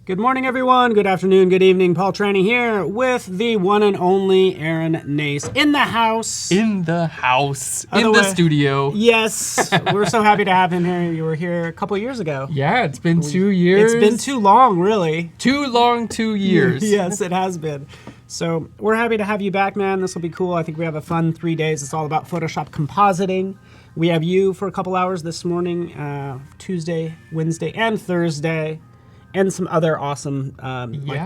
Good morning, everyone. Good afternoon, good evening. Paul Tranny here with the one and only Aaron Nace in the house. In the studio. Yes, we're so happy to have him here. You were here a couple years ago. Yeah, it's been 2 years. It's been too long, really. Too long, 2 years. Yes, it has been. So we're happy to have you back, man. This will be cool. I think we have a fun 3 days. It's all about Photoshop compositing. We have you for a couple hours this morning, Tuesday, Wednesday, and Thursday. And some other awesome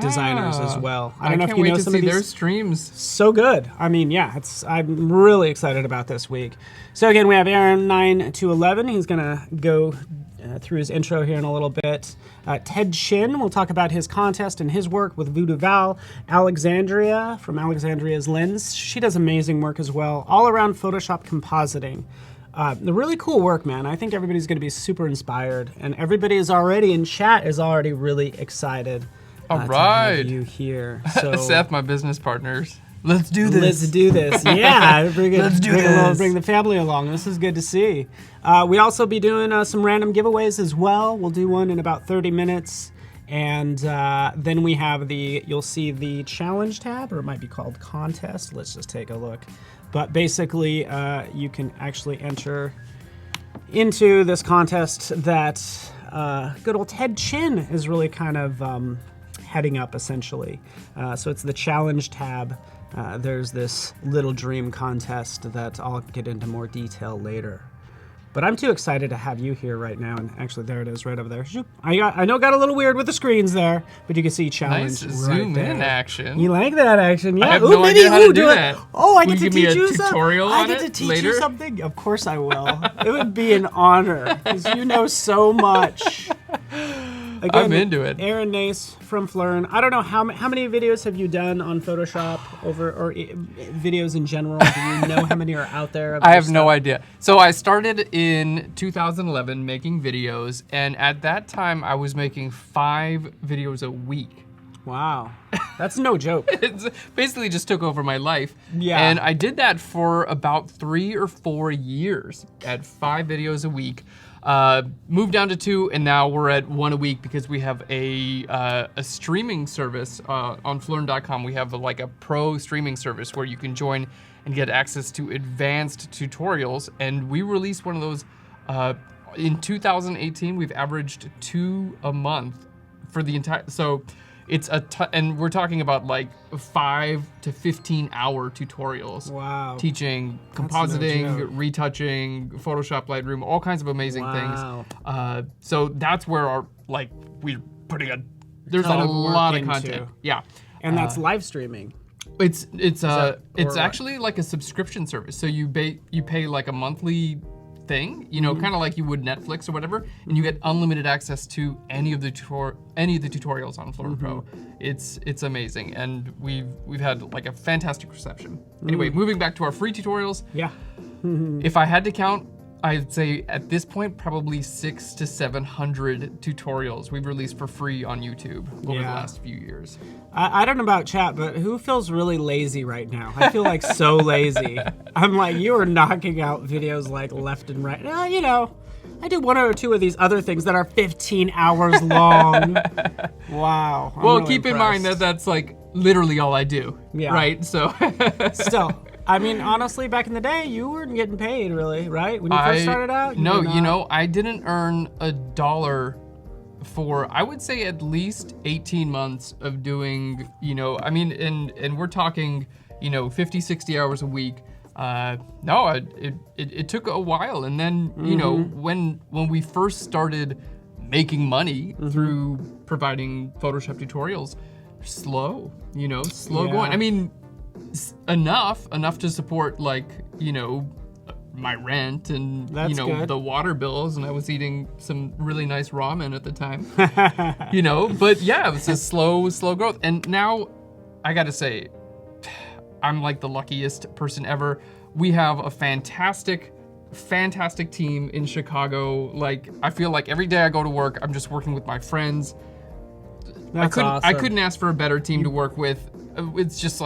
designers as well. I don't know if you know some of these. Their streams. So good. I mean, yeah, I'm really excited about this week. So again, we have Aaron 9 to 11. He's gonna go through his intro here in a little bit. Ted Chin will talk about his contest and his work with Voodoo Val. Alexandria from Alexandria's Lens. She does amazing work as well, all around Photoshop compositing. The really cool work, man. I think everybody's going to be super inspired, and everybody is already in chat is already really excited. All right, to have you here. So Seth, my business partners. Let's do this. Let's do this. Yeah, Let's do this. Bring the family along. This is good to see. We also be doing some random giveaways as well. We'll do one in about 30 minutes. And then we have you'll see the challenge tab, or it might be called contest. Let's just take a look. But basically, you can actually enter into this contest that good old Ted Chin is really kind of heading up, essentially. So it's the challenge tab. There's this little dream contest that I'll get into more detail later. But I'm too excited to have you here right now. And actually, there it is, right over there. I know it got a little weird with the screens there, but you can see challenge nice right zoom there. in action. You like that action? Yeah. I have no idea how to do that. Oh, I get Will to you teach give me you a tutorial something. on I get it to teach later? you something. Of course I will. It would be an honor because you know so much. Again, I'm into it. Aaron Nace from PHLEARN. I don't know how many videos have you done on Photoshop or videos in general? Do you know how many are out there? I have no idea. So I started in 2011 making videos, and at that time I was making 5 videos a week. Wow, that's no joke. It basically just took over my life. Yeah. And I did that for about 3 or 4 years at 5 videos a week. Moved down to 2, and now we're at 1 a week because we have a streaming service on PHLEARN.com. We have a pro streaming service where you can join and get access to advanced tutorials. And we released one of those in 2018. We've averaged 2 a month for the entire. So it's and we're talking about 5 to 15 hour tutorials. Wow. Teaching compositing, retouching, Photoshop, Lightroom, all kinds of amazing things. So that's where we're putting there's a lot of content. Yeah. And that's live streaming. It's actually like a subscription service. So you pay like a monthly thing, kind of like you would Netflix or whatever, and you get unlimited access to any of the tutorials on PHLEARN Pro. It's amazing, and we've had a fantastic reception. Anyway, moving back to our free tutorials. Yeah. If I had to count, I'd say at this point probably 600 to 700 tutorials we've released for free on YouTube over the last few years. I don't know about chat, but who feels really lazy right now? I feel so lazy. I'm you are knocking out videos left and right. I do 1 or 2 of these other things that are 15 hours long. Wow. I'm really keep impressed. in mind that that's literally all I do. Yeah. Right? So still. I mean, honestly, back in the day, you weren't getting paid, really, right? When you first started out? No, I didn't earn $1 for, I would say, at least 18 months of doing, and we're talking, 50, 60 hours a week. It took a while. And then, when we first started making money through providing Photoshop tutorials, slow going. I mean, enough to support my rent and the water bills, and I was eating some really nice ramen at the time. But yeah, it was a slow growth. And now I gotta say, I'm the luckiest person ever. We have a fantastic team in Chicago. I feel every day I go to work, I'm just working with my friends. That's awesome. I couldn't ask for a better team to work with. It's just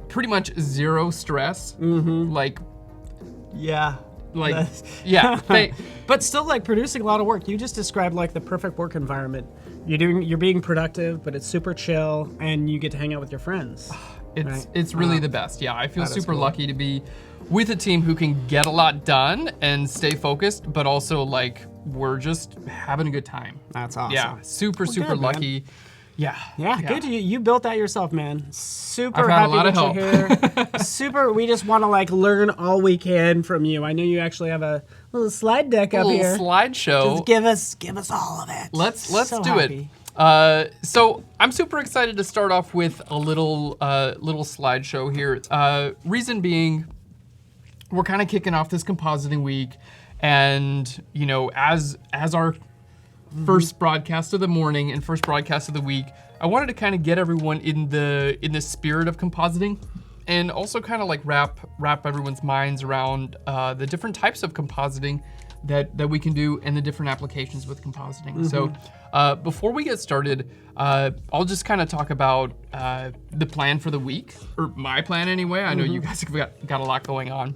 pretty much zero stress. Yeah. Yeah. But still producing a lot of work. You just described the perfect work environment You're being productive, but it's super chill, and you get to hang out with your friends. It's really the best. Yeah, I feel super cool. lucky to be with a team who can get a lot done and stay focused, but also like we're just having a good time. That's awesome. Yeah, super Well, good, lucky. man. Yeah, Good. You built that yourself, man. Super I've had happy a lot of that you're here. Super. We just want to like learn all we can from you. I know you actually have a little slide deck up little here. slideshow. Just give us all of it. Let's So do happy. it. So I'm super excited to start off with a little slideshow here. Reason being, we're kind of kicking off this compositing week, and you know, as our first broadcast of the morning and first broadcast of the week, I wanted to kind of get everyone in the spirit of compositing, and also kind of like wrap everyone's minds around the different types of compositing that we can do and the different applications with compositing. So before we get started, I'll just kind of talk about the plan for the week, or my plan anyway. I know you guys have got a lot going on.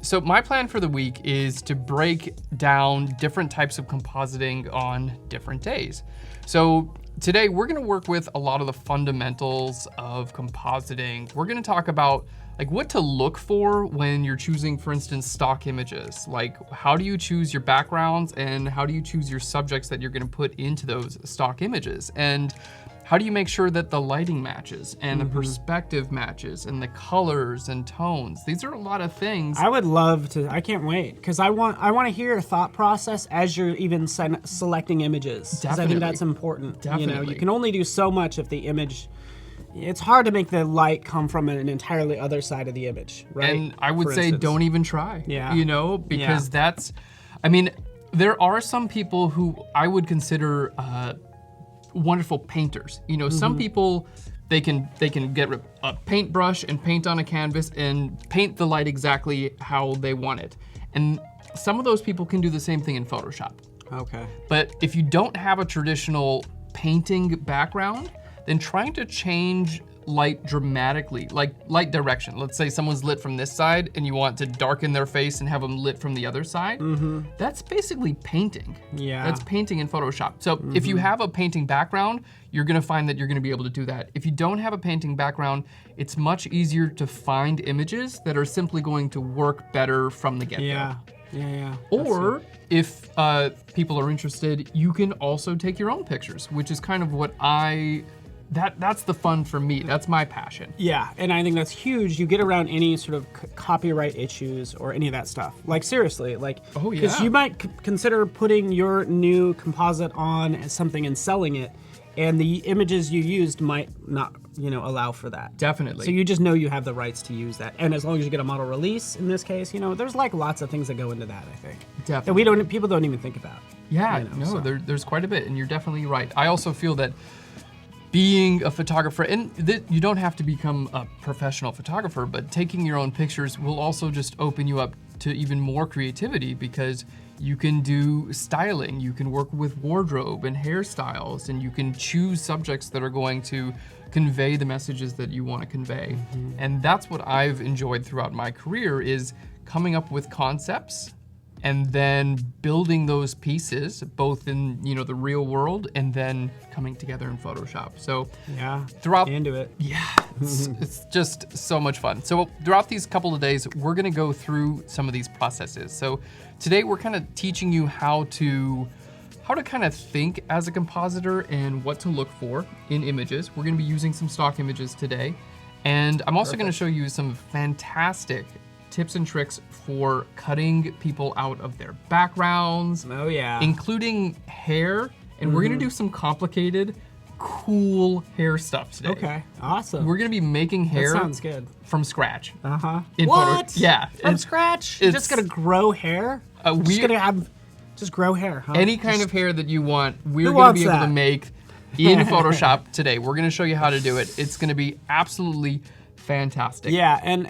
So my plan for the week is to break down different types of compositing on different days. So today we're gonna work with a lot of the fundamentals of compositing. We're gonna talk about like what to look for when you're choosing, for instance, stock images. Like how do you choose your backgrounds and how do you choose your subjects that you're gonna put into those stock images? And how do you make sure that the lighting matches and the perspective matches and the colors and tones? These are a lot of things. I would love to. I can't wait because I want to hear your thought process as you're even selecting images. 'Cause I Definitely. think that's important. You know, Definitely. you can only do so much if the image. It's hard to make the light come from an entirely other side of the image, right? And I would For say instance. don't even try. Yeah. You know, because that's, I mean, there are some people who I would consider wonderful painters. You know, some people, they can get a paintbrush and paint on a canvas and paint the light exactly how they want it. And some of those people can do the same thing in Photoshop. Okay. But if you don't have a traditional painting background, then trying to change light dramatically, like light direction. Let's say someone's lit from this side and you want to darken their face and have them lit from the other side. That's basically painting. Yeah. That's painting in Photoshop. So if you have a painting background, you're gonna find that you're gonna be able to do that. If you don't have a painting background, it's much easier to find images that are simply going to work better from the get-go. Yeah. Or if people are interested, you can also take your own pictures, which is kind of what that's the fun for me. That's my passion. Yeah, and I think that's huge. You get around any sort of copyright issues or any of that stuff. Like seriously, like Oh, yeah. because you might consider putting your new composite on as something and selling it, and the images you used might not, allow for that. Definitely. So you just know you have the rights to use that, and as long as you get a model release, in this case, there's like lots of things that go into that. I think Definitely. that people don't even think about. Yeah, there's quite a bit, and you're definitely right. I also feel that being a photographer, and you don't have to become a professional photographer, but taking your own pictures will also just open you up to even more creativity because you can do styling, you can work with wardrobe and hairstyles, and you can choose subjects that are going to convey the messages that you want to convey. And that's what I've enjoyed throughout my career is coming up with concepts and then building those pieces both in the real world and then coming together in Photoshop. So Yeah, throughout into it. yeah, it's just so much fun. So throughout these couple of days, we're gonna go through some of these processes. So today we're kind of teaching you how to kind of think as a compositor and what to look for in images. We're gonna be using some stock images today. And I'm also gonna show you some fantastic tips and tricks for cutting people out of their backgrounds, Oh yeah. including hair. And we're gonna do some complicated, cool hair stuff today. Okay, awesome. We're gonna be making that hair sounds good. from scratch. Uh-huh. in What? Photo- yeah, From it's- scratch? You're just it's- gonna grow hair? we- just gonna have just grow hair, huh? Any kind of hair that you want, we're Who gonna wants be able that? to make in Photoshop today. We're gonna show you how to do it. It's gonna be absolutely fantastic. Yeah, and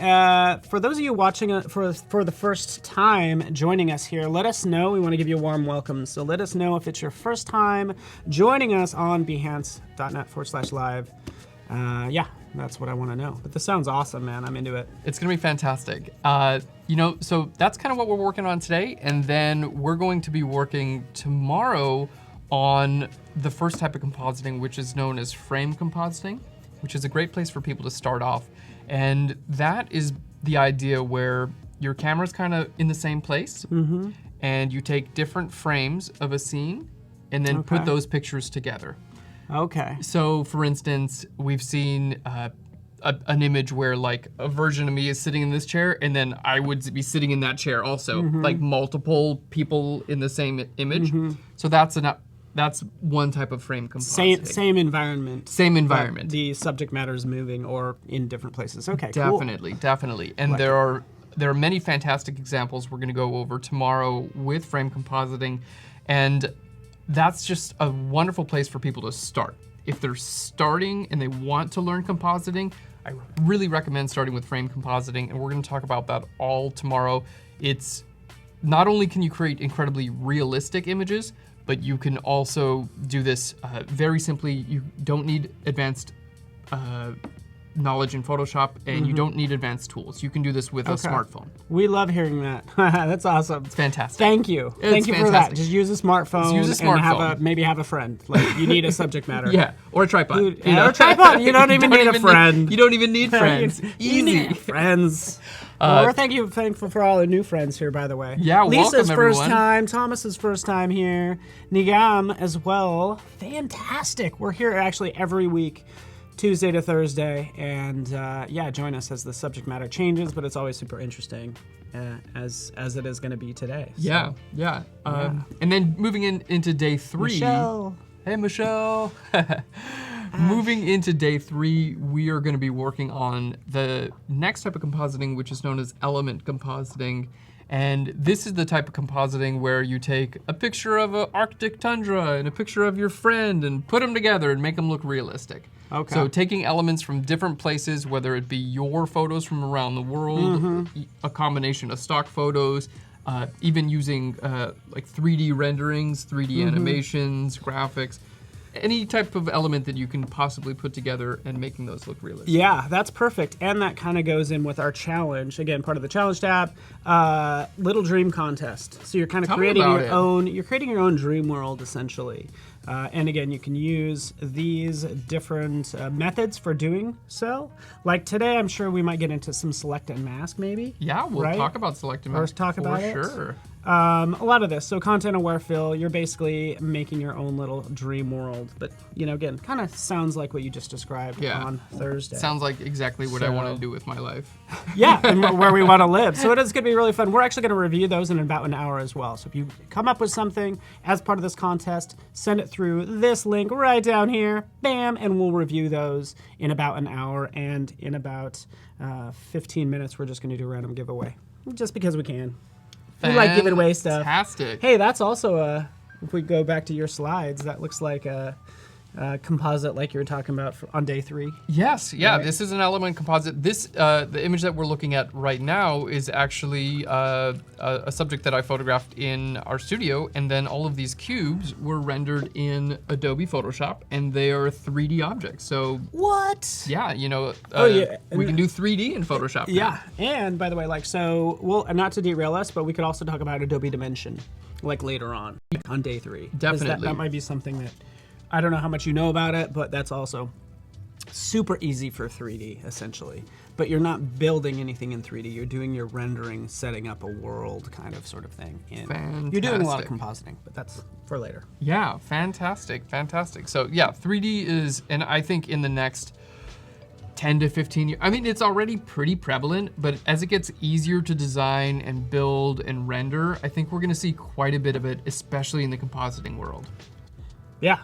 for those of you watching for the first time joining us here, let us know. We want to give you a warm welcome. So let us know if it's your first time joining us on behance.net/live. Yeah, that's what I want to know. But this sounds awesome, man. I'm into it. It's gonna be fantastic. So that's kind of what we're working on today, and then we're going to be working tomorrow on the first type of compositing, which is known as frame compositing, which is a great place for people to start off. And that is the idea where your camera's kind of in the same place, and you take different frames of a scene and then put those pictures together. Okay. So, for instance, we've seen an image where like a version of me is sitting in this chair, and then I would be sitting in that chair also, like multiple people in the same image. So that's one type of frame compositing. Same environment. Same environment. The subject matter is moving or in different places. Okay, definitely, definitely. And there are many fantastic examples we're going to go over tomorrow with frame compositing, and that's just a wonderful place for people to start. If they're starting and they want to learn compositing, I really recommend starting with frame compositing, and we're going to talk about that all tomorrow. It's not only can you create incredibly realistic images, but you can also do this very simply. You don't need advanced knowledge in Photoshop, and you don't need advanced tools. You can do this with a smartphone. We love hearing that. That's awesome. It's fantastic. Thank you. Thank you for that. Just use a smartphone. And maybe have a friend. Like, you need a subject matter. Yeah, or a tripod. Or a tripod. You don't even need a friend. You don't even need friends. You need friends. We're thankful for all the new friends here, by the way. Yeah, Lisa's welcome, first everyone. time, Thomas's first time here, Nigam as well. Fantastic. We're here actually every week, Tuesday to Thursday, and join us as the subject matter changes, but it's always super interesting, as it is going to be today. So. Yeah. And then moving into day 3. Michelle. Hey, Michelle. Moving into day 3, we are going to be working on the next type of compositing, which is known as element compositing. And this is the type of compositing where you take a picture of an Arctic tundra and a picture of your friend and put them together and make them look realistic. Okay. So taking elements from different places, whether it be your photos from around the world, a combination of stock photos, even using like 3D renderings, 3D animations, graphics, any type of element that you can possibly put together and making those look realistic. Yeah, that's perfect. And that kind of goes in with our challenge. Again, part of the challenge tab, Little Dream Contest. So you're kind of creating your own dream world, essentially. And again, you can use these different methods for doing so. Like today, I'm sure we might get into some select and mask, maybe. Yeah, we'll talk about select and mask. Talk about it. For sure. A lot of this. So content aware fill, you're basically making your own little dream world. But, again, kind of sounds like what you just described on Thursday. Sounds like exactly what I want to do with my life. Yeah, and where we want to live. So it is going to be really fun. We're actually going to review those in about an hour as well. So if you come up with something as part of this contest, send it through this link right down here. Bam, and we'll review those in about an hour. And in about 15 minutes, we're just going to do a random giveaway. Just because we can. We like giving away stuff. Fantastic. Hey, that's also if we go back to your slides, that looks like a composite like you were talking about on day 3. Yes, yeah, Right. This is an element composite. This, the image that we're looking at right now is actually a subject that I photographed in our studio, and then all of these cubes were rendered in Adobe Photoshop, and they are 3D objects. So What? yeah, we can do 3D in Photoshop. Yeah, and by the way, not to derail us, but we could also talk about Adobe Dimension, like later on day 3. 'Cause Definitely. That might be something that, I don't know how much you know about it, but that's also super easy for 3D, essentially. But you're not building anything in 3D. You're doing your rendering, setting up a world kind of sort of thing. And you're doing a lot of compositing, but that's for later. Yeah, fantastic. So yeah, 3D is, and I think in the next 10 to 15 years, I mean, it's already pretty prevalent, but as it gets easier to design and build and render, I think we're gonna see quite a bit of it, especially in the compositing world. Yeah.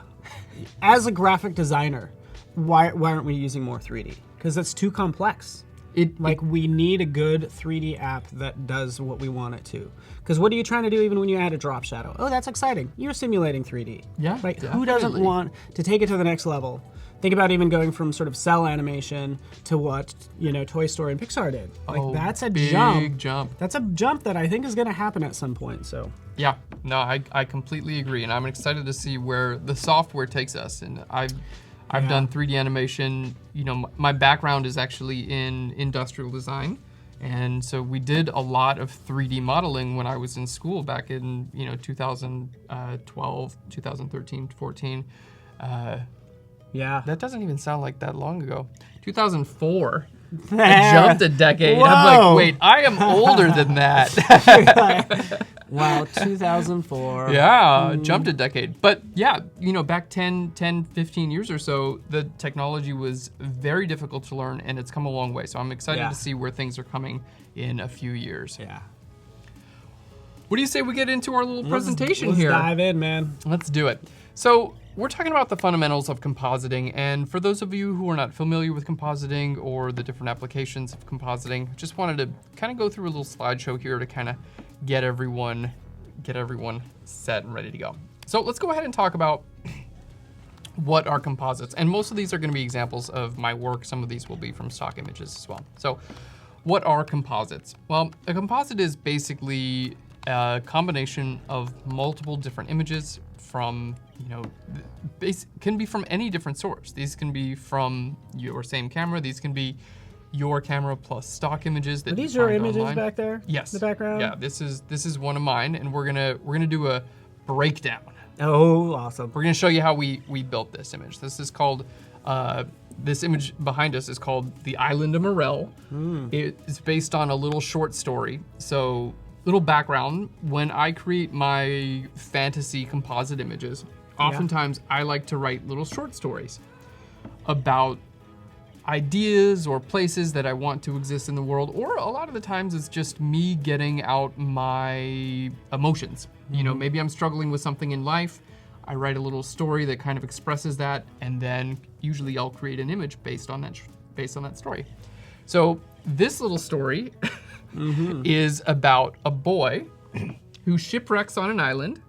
As a graphic designer, why aren't we using more 3D? Because it's too complex. We need a good 3D app that does what we want it to. Because what are you trying to do even when you add a drop shadow? Oh, that's exciting. You're simulating 3D. Yeah, Right? definitely. Who doesn't want to take it to the next level? Think about even going from sort of cell animation to what, Toy Story and Pixar did. That's a big jump. That's a jump that I think is going to happen at some point, so. Yeah, no, I completely agree, and I'm excited to see where the software takes us. And I've done 3D animation. My background is actually in industrial design, And so we did a lot of 3D modeling when I was in school back in 2012, 2013, 14. Yeah. That doesn't even sound like that long ago. 2004. I jumped a decade. Whoa. I'm like, wait, I am older than that. Wow, 2004. Yeah, jumped a decade. But yeah, back 10, 15 years or so, the technology was very difficult to learn, and it's come a long way. So I'm excited to see where things are coming in a few years. Yeah. What do you say we get into our little presentation let's here? Let's dive in, man. Let's do it. So we're talking about the fundamentals of compositing, and for those of you who are not familiar with compositing or the different applications of compositing, just wanted to kind of go through a little slideshow here to kind of get everyone set and ready to go. So let's go ahead and talk about what are composites, and most of these are going to be examples of my work. Some of these will be from stock images as well. So what are composites? Well, a composite is basically a combination of multiple different images from, can be from any different source. These can be from your same camera. These can be your camera plus stock images. That are these your images online. Back there? Yes. In the background? Yeah, this is one of mine, and we're gonna do a breakdown. Oh, awesome. We're gonna show you how we built this image. This is called, this image behind us is called The Island of Morel. It's based on a little short story. So, little background, when I create my fantasy composite images, oftentimes I like to write little short stories about ideas or places that I want to exist in the world, or a lot of the times it's just me getting out my emotions. Maybe I'm struggling with something in life, I write a little story that kind of expresses that, and then usually I'll create an image based on that story. So this little story is about a boy who shipwrecks on an island,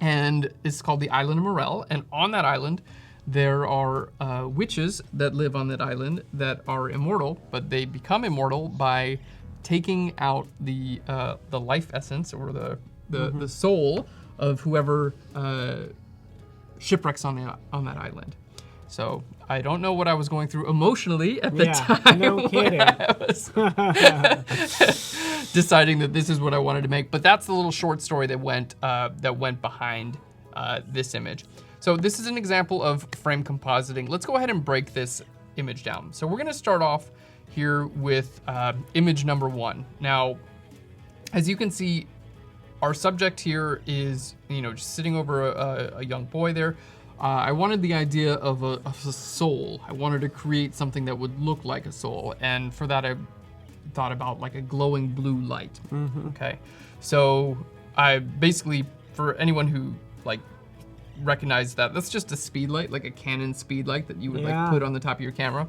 and it's called the Island of Morel, and on that island there are witches that live on that island that are immortal, but they become immortal by taking out the life essence or the soul of whoever shipwrecks on that island. So I don't know what I was going through emotionally at the time. No kidding. I was deciding that this is what I wanted to make, but that's the little short story that went behind this image. So this is an example of frame compositing. Let's go ahead and break this image down. So we're gonna start off here with image number 1. Now, as you can see, our subject here is, just sitting over a young boy there. I wanted the idea of a soul. I wanted to create something that would look like a soul, and for that I thought about like a glowing blue light. Okay, so I basically, for anyone who recognize that's just a speed light, like a Canon speed light that you would put on the top of your camera,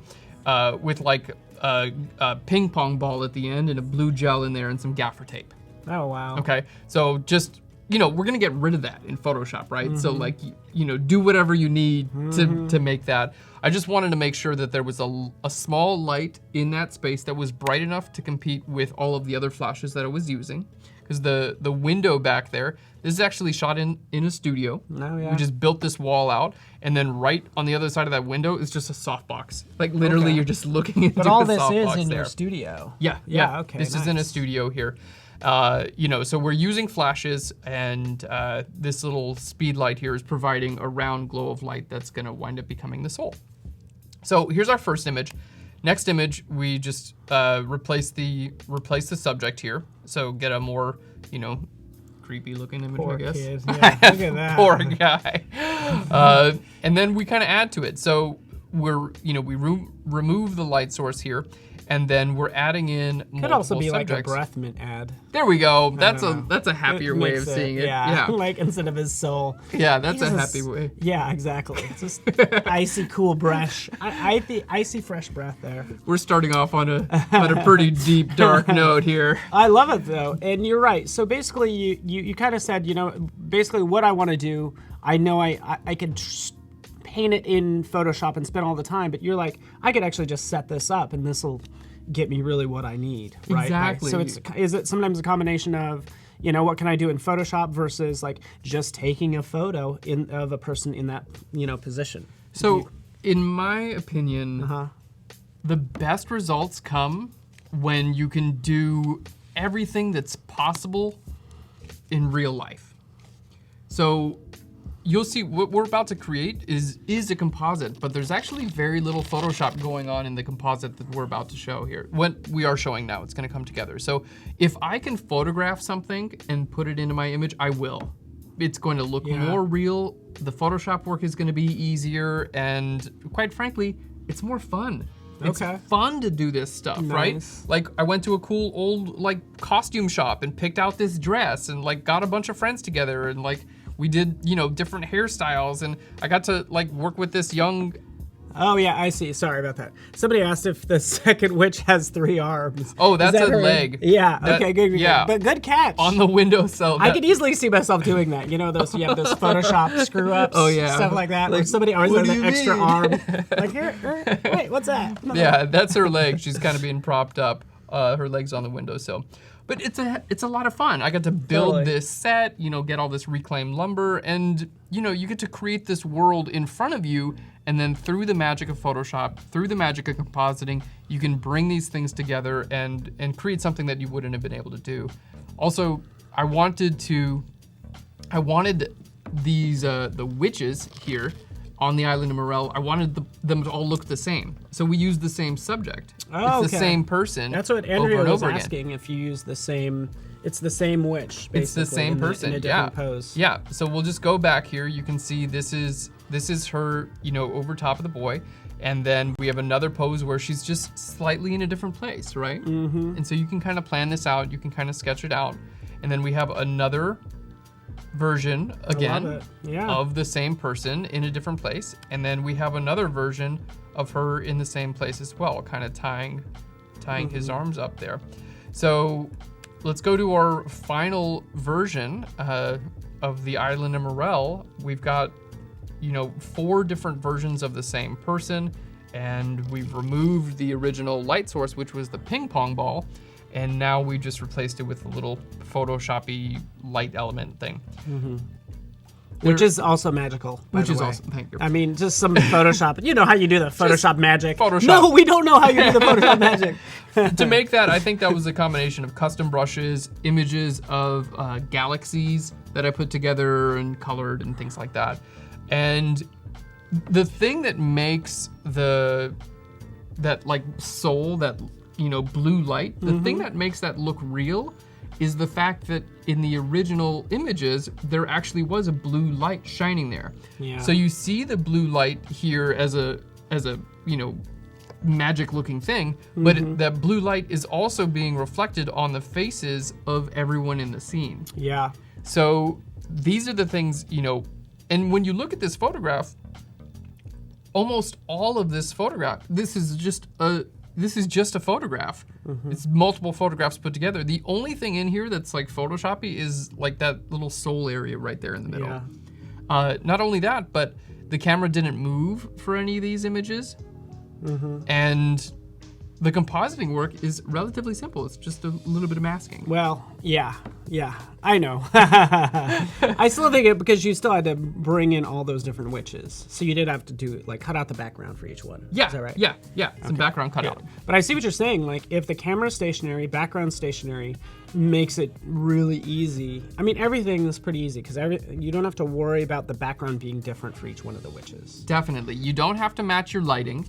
with a ping pong ball at the end and a blue gel in there and some gaffer tape. Oh wow. Okay, so just we're gonna get rid of that in Photoshop, right? So do whatever you need to make that. I just wanted to make sure that there was a small light in that space that was bright enough to compete with all of the other flashes that I was using. Because the window back there, this is actually shot in a studio. Oh, yeah. We just built this wall out, and then right on the other side of that window is just a softbox. Like literally, you're just looking into a softbox. But all this is in your studio. Yeah. Okay. This is in a studio here. So we're using flashes, and this little speed light here is providing a round glow of light that's going to wind up becoming the soul. So here's our first image. Next image, we just replace the subject here. So get a more, creepy looking image, Poor I guess. Kid. Yeah, look at that. Poor guy. And then we kind of add to it. So we remove the light source here, and then we're adding in multiple Could also be subjects. like a breath mint ad. There we go. That's a happier way of seeing it. Yeah. Like instead of his soul. Yeah, that's a happy way. Yeah, exactly. It's just icy, cool breath. Icy, fresh breath there. We're starting off on a pretty deep, dark note here. I love it though, and you're right. So basically, you kind of said, basically what I want to do. I know I could paint it in Photoshop and spend all the time, but you're like, I could actually just set this up, and this will get me really what I need, right? Exactly. So is it sometimes a combination of, what can I do in Photoshop versus like just taking a photo of a person in that, position? So in my opinion, the best results come when you can do everything that's possible in real life. So you'll see what we're about to create is a composite, but there's actually very little Photoshop going on in the composite that we're about to show here. What we are showing now, it's gonna come together. So if I can photograph something and put it into my image, I will. It's going to look more real. The Photoshop work is gonna be easier, and quite frankly, it's more fun. It's fun to do this stuff, right? Like I went to a cool old like costume shop and picked out this dress and like got a bunch of friends together and like we did, you know, different hairstyles, and I got to like work with this young. Oh yeah, I see. Sorry about that. Somebody asked if the second witch has 3 arms. Oh, that's a leg. Yeah. Okay. Good. Yeah. But good catch. On the windowsill. I could easily see myself doing that. You know, those you have those Photoshop screw ups. Oh yeah. Stuff like that. Like somebody always has an extra arm. Like here. Wait, what's that? Yeah, that's her leg. She's kind of being propped up. Her legs on the windowsill. But it's a lot of fun. I got to build this set, you know, get all this reclaimed lumber, and you know, you get to create this world in front of you, and then through the magic of Photoshop, through the magic of compositing, you can bring these things together and create something that you wouldn't have been able to do. Also, I wanted these the witches here on the island of Morel, I wanted them to all look the same. So we used the same subject. Oh, it's the same person. That's what Andrea was asking, if you use the same, it's the same witch, basically. It's the same person, in a different pose. Yeah, so we'll just go back here. You can see this is her, you know, over top of the boy. And then we have another pose where she's just slightly in a different place, right? Mm-hmm. And so you can kind of plan this out. You can kind of sketch it out. And then we have another version again of the same person in a different place, and then we have another version of her in the same place as well, kind of tying his arms up there. So let's go to our final version of the island of Morel. We've got, you know, 4 different versions of the same person, and we've removed the original light source, which was the ping pong ball. And now we just replaced it with a little Photoshop-y light element thing. Mm-hmm. Which is also magical, Which is awesome, thank you. I mean, just some Photoshop. You know how you do the Photoshop magic. Photoshop. No, we don't know how you do the Photoshop magic. To make that, I think that was a combination of custom brushes, images of galaxies that I put together and colored and things like that. And the thing that makes that like soul, that, you know, blue light, the thing that makes that look real is the fact that in the original images, there actually was a blue light shining there. Yeah. So you see the blue light here as a you know, magic looking thing, but that blue light is also being reflected on the faces of everyone in the scene. Yeah. So these are the things, you know, and when you look at this photograph, almost all of this photograph, this is just a photograph. It's multiple photographs put together. The only thing in here that's like Photoshop-y is like that little soul area right there in the middle. Yeah. Not only that, but the camera didn't move for any of these images. And the compositing work is relatively simple. It's just a little bit of masking. Well, yeah, I know. I still think it, because you still had to bring in all those different witches. So you did have to do, like, cut out the background for each one. Yeah, is that right? Yeah, some background cut out. But I see what you're saying. Like, if the camera's stationary, background stationary, makes it really easy. I mean, everything is pretty easy, because you don't have to worry about the background being different for each one of the witches. Definitely. You don't have to match your lighting.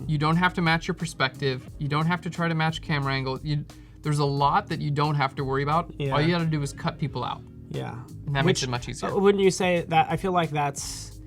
You don't have to match your perspective. You don't have to try to match camera angle. There's a lot that you don't have to worry about. Yeah. All you gotta do is cut people out. Yeah. And that makes it much easier. Wouldn't you say that? I feel like that's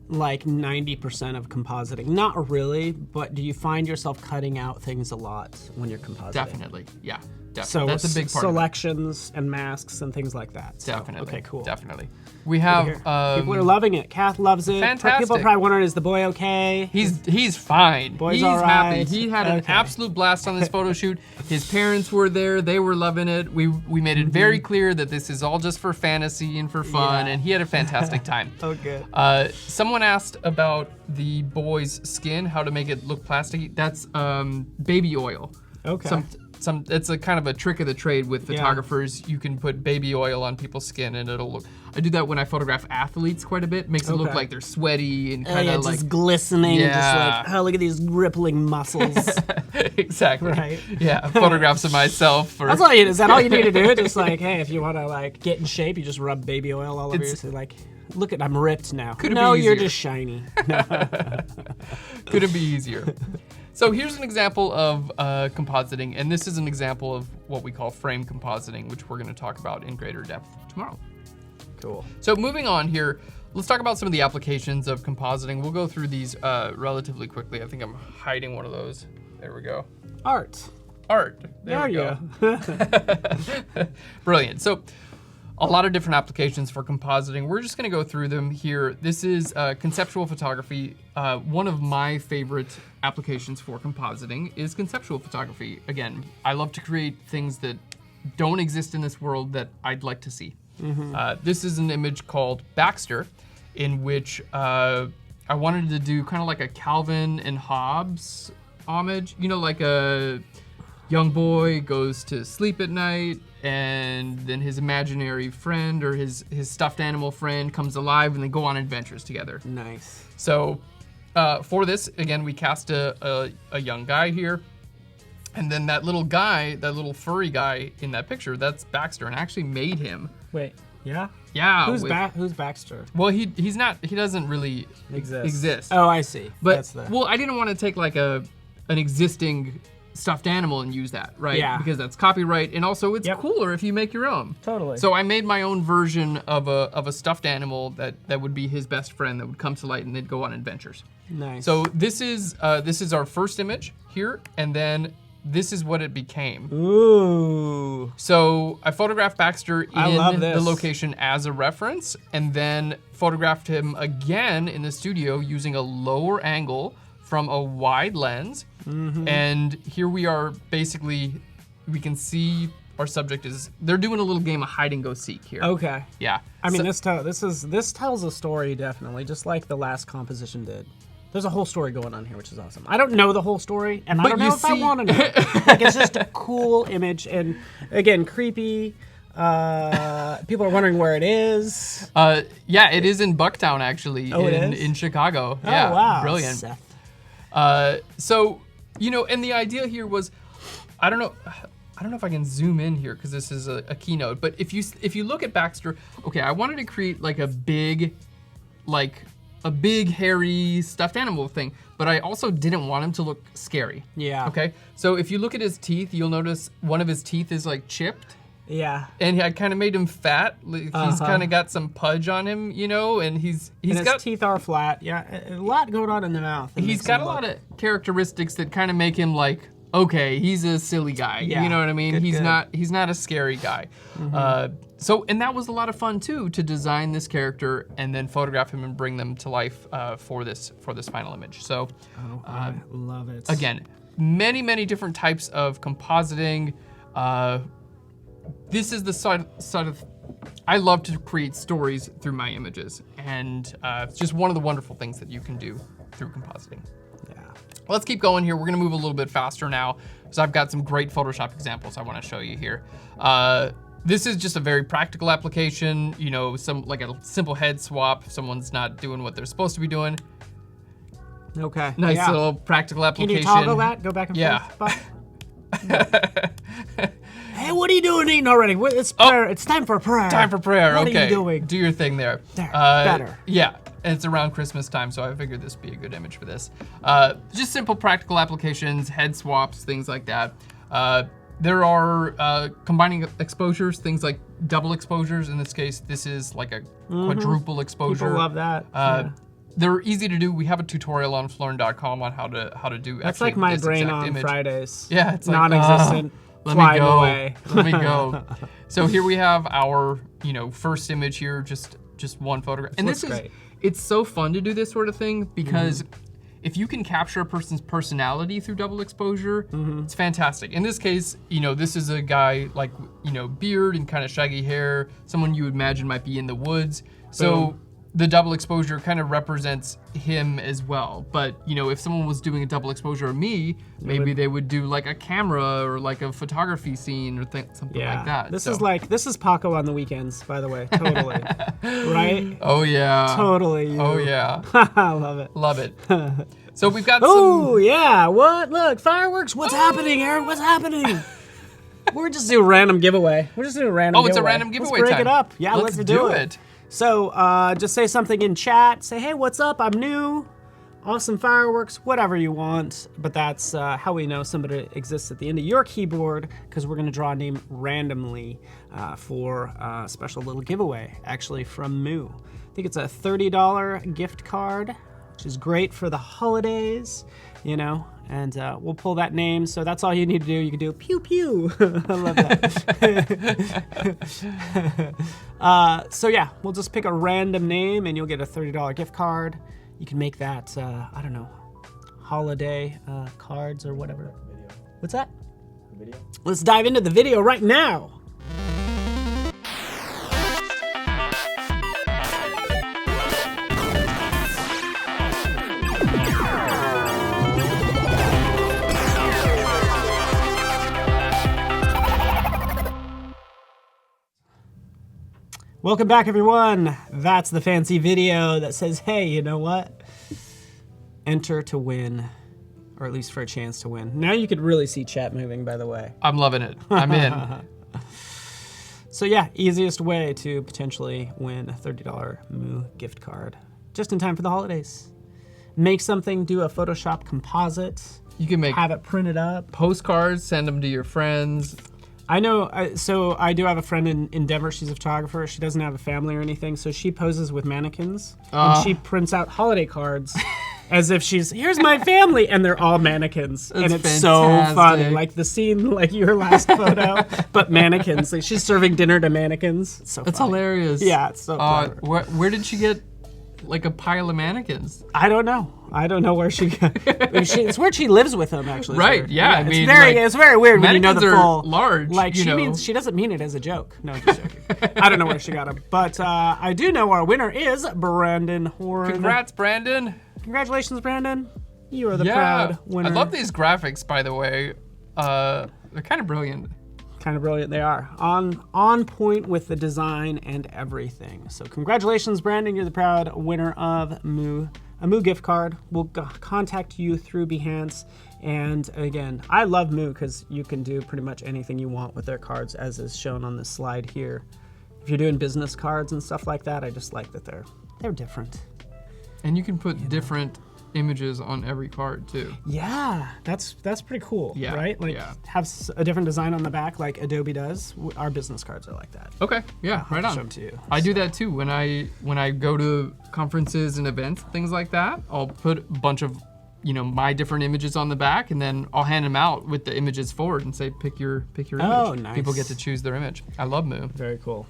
like 90% of compositing. Not really, but do you find yourself cutting out things a lot when you're compositing? Definitely, yeah. So that's a big part selections and masks and things like that. So, definitely. Okay, cool. Definitely. We have people are loving it. Kath loves it. Fantastic. People are probably wondering, is the boy okay? He's fine. Boy's he's all right. happy. He had an absolute blast on this photo shoot. His parents were there. They were loving it. We made it very clear that this is all just for fantasy and for fun, and he had a fantastic time. Oh, good. Someone asked about the boy's skin, how to make it look plasticky. That's baby oil. Okay. it's a kind of a trick of the trade with photographers. You can put baby oil on people's skin and it'll look. I do that when I photograph athletes quite a bit. Makes it look like they're sweaty and kind of like just glistening and just like, oh, look at these rippling muscles. Exactly. Right. Yeah, photographs of myself. That's all you. Is that all you need to do? Just like, hey, if you want to like get in shape, you just rub baby oil all over yourself. Like, look at, I'm ripped now. No, you're just shiny. Couldn't be easier. So here's an example of compositing, and this is an example of what we call frame compositing, which we're going to talk about in greater depth tomorrow. Cool. So moving on here, let's talk about some of the applications of compositing. We'll go through these relatively quickly. I think I'm hiding one of those. There we go. Art. There we go. Brilliant. So a lot of different applications for compositing. We're just going to go through them here. This is conceptual photography. One of my favorite applications for compositing is conceptual photography. Again, I love to create things that don't exist in this world that I'd like to see. This is an image called Baxter, in which I wanted to do kind of like a Calvin and Hobbes homage. You know, like a young boy goes to sleep at night, and then his imaginary friend or his stuffed animal friend comes alive, and they go on adventures together. Nice. So for this, again, we cast a young guy here. And then that little guy, that little furry guy in that picture, that's Baxter, and I actually made him. Wait, yeah? Yeah. Who's Baxter? Well, he doesn't really exist. Oh, I see. But, well, I didn't want to take like an existing stuffed animal and use that, right? Yeah. Because that's copyright, and also it's cooler if you make your own. Totally. So I made my own version of a stuffed animal that would be his best friend that would come to light, and they'd go on adventures. Nice. So this is our first image here, and then this is what it became. Ooh. So I photographed Baxter in the location as a reference, and then photographed him again in the studio using a lower angle from a wide lens. And here we are, basically, we can see our subject is, they're doing a little game of hide and go seek here. Okay. Yeah. I mean, this tells a story, definitely, just like the last composition did. There's a whole story going on here, which is awesome. I don't know the whole story, and I don't know if I want to know. Like, it's just a cool image, and again, creepy. People are wondering where it is. Yeah, it is in Bucktown, actually, in Chicago. Oh, yeah, wow. Brilliant. Seth. So, you know, and the idea here was, I don't know if I can zoom in here because this is a keynote, but if you look at Baxter, okay, I wanted to create like a big hairy stuffed animal thing, but I also didn't want him to look scary. Yeah. Okay, so if you look at his teeth, you'll notice one of his teeth is like chipped. Yeah. And I kind of made him fat. He's kind of got some pudge on him, you know, and his teeth are flat. Yeah, a lot going on in the mouth. He's got a lot of characteristics that kind of make him like, okay, he's a silly guy. Yeah. You know what I mean? He's good. not a scary guy. So, and that was a lot of fun too, to design this character and then photograph him and bring them to life for this final image. So, I love it. Again, many different types of compositing. This is the side of, I love to create stories through my images, and it's just one of the wonderful things that you can do through compositing. Yeah. Let's keep going here. We're gonna move a little bit faster now, because I've got some great Photoshop examples I wanna show you here. This is just a very practical application, you know, like a simple head swap if someone's not doing what they're supposed to be doing. Okay. Nice little practical application. Can you toggle that? Go back and forth? Hey, what are you doing eating already? It's prayer. It's time for prayer. Time for prayer. What Okay. are you doing? Do your thing there. There. Better. Yeah. And it's around Christmas time, so I figured this would be a good image for this. Just simple practical applications, head swaps, things like that. There are combining exposures, things like double exposures. In this case, this is like a quadruple exposure. People love that. They're easy to do. We have a tutorial on PHLEARN.com on how to do. That's like my brain on image. Fridays. Yeah, it's like non-existent. Let me go. Away. Let me go. So here we have our, first image here, just one photograph. And it's so fun to do this sort of thing because if you can capture a person's personality through double exposure, it's fantastic. In this case, this is a guy like, beard and kind of shaggy hair, someone you would imagine might be in the woods. So the double exposure kind of represents him as well. But, you know, if someone was doing a double exposure of me, maybe they would do like a camera or like a photography scene or something like that. This is Paco on the weekends, by the way. Totally. Right? Oh, yeah. Totally. Oh, yeah. I love it. Love it. So we've got Oh, yeah. What? Look, fireworks. What's happening, Aaron? What's happening? We're just doing a random giveaway. It's a random giveaway. Let's break time. It up. Yeah, let's do it. So just say something in chat. Say, hey, what's up? I'm new. Awesome fireworks, whatever you want. But that's how we know somebody exists at the end of your keyboard, because we're going to draw a name randomly for a special little giveaway, actually from Moo. I think it's a $30 gift card, which is great for the holidays, you know. And we'll pull that name. So that's all you need to do. You can do pew pew. I love that. So yeah, we'll just pick a random name and you'll get a $30 gift card. You can make that, I don't know, holiday cards or whatever. What's that? Video. Let's dive into the video right now. Welcome back, everyone. That's the fancy video that says, hey, you know what? Enter to win, or at least for a chance to win. Now you could really see chat moving, by the way. I'm loving it. I'm in. So yeah, easiest way to potentially win a $30 Moo gift card. Just in time for the holidays. Make something, do a Photoshop composite. You can have it printed up. Postcards, send them to your friends. I know, so I do have a friend in Denver. She's a photographer. She doesn't have a family or anything, so she poses with mannequins, and she prints out holiday cards as if here's my family, and they're all mannequins. And it's fantastic. So funny. Like the scene, like your last photo, but mannequins. Like she's serving dinner to mannequins. It's so That's funny. Hilarious. Yeah, it's so clever. Where did she get like a pile of mannequins? I don't know. I don't know where she got. It's where she lives with them, actually. Right? Yeah. I mean, it's very weird when you know the full. Large. Like she doesn't mean it as a joke. No, I'm just joking. I don't know where she got them, but I do know our winner is Brandon Horn. Congrats, Brandon. Congratulations, Brandon. You are the proud winner. I love these graphics, by the way. They're kind of brilliant. Kind of brilliant they are. On point with the design and everything. So congratulations, Brandon. You're the proud winner of a Moo gift card. We'll contact you through Behance. And again, I love Moo because you can do pretty much anything you want with their cards, as is shown on this slide here. If you're doing business cards and stuff like that, I just like that they're different. And you can put different images on every card too. Yeah, that's pretty cool. Yeah, right? Like have a different design on the back, like Adobe does. Our business cards are like that. Okay, yeah, right on. Show them to you. I do that too when I go to conferences and events, things like that. I'll put a bunch of my different images on the back, and then I'll hand them out with the images forward and say, pick your image. Oh, nice. People get to choose their image. I love Moo. Very cool.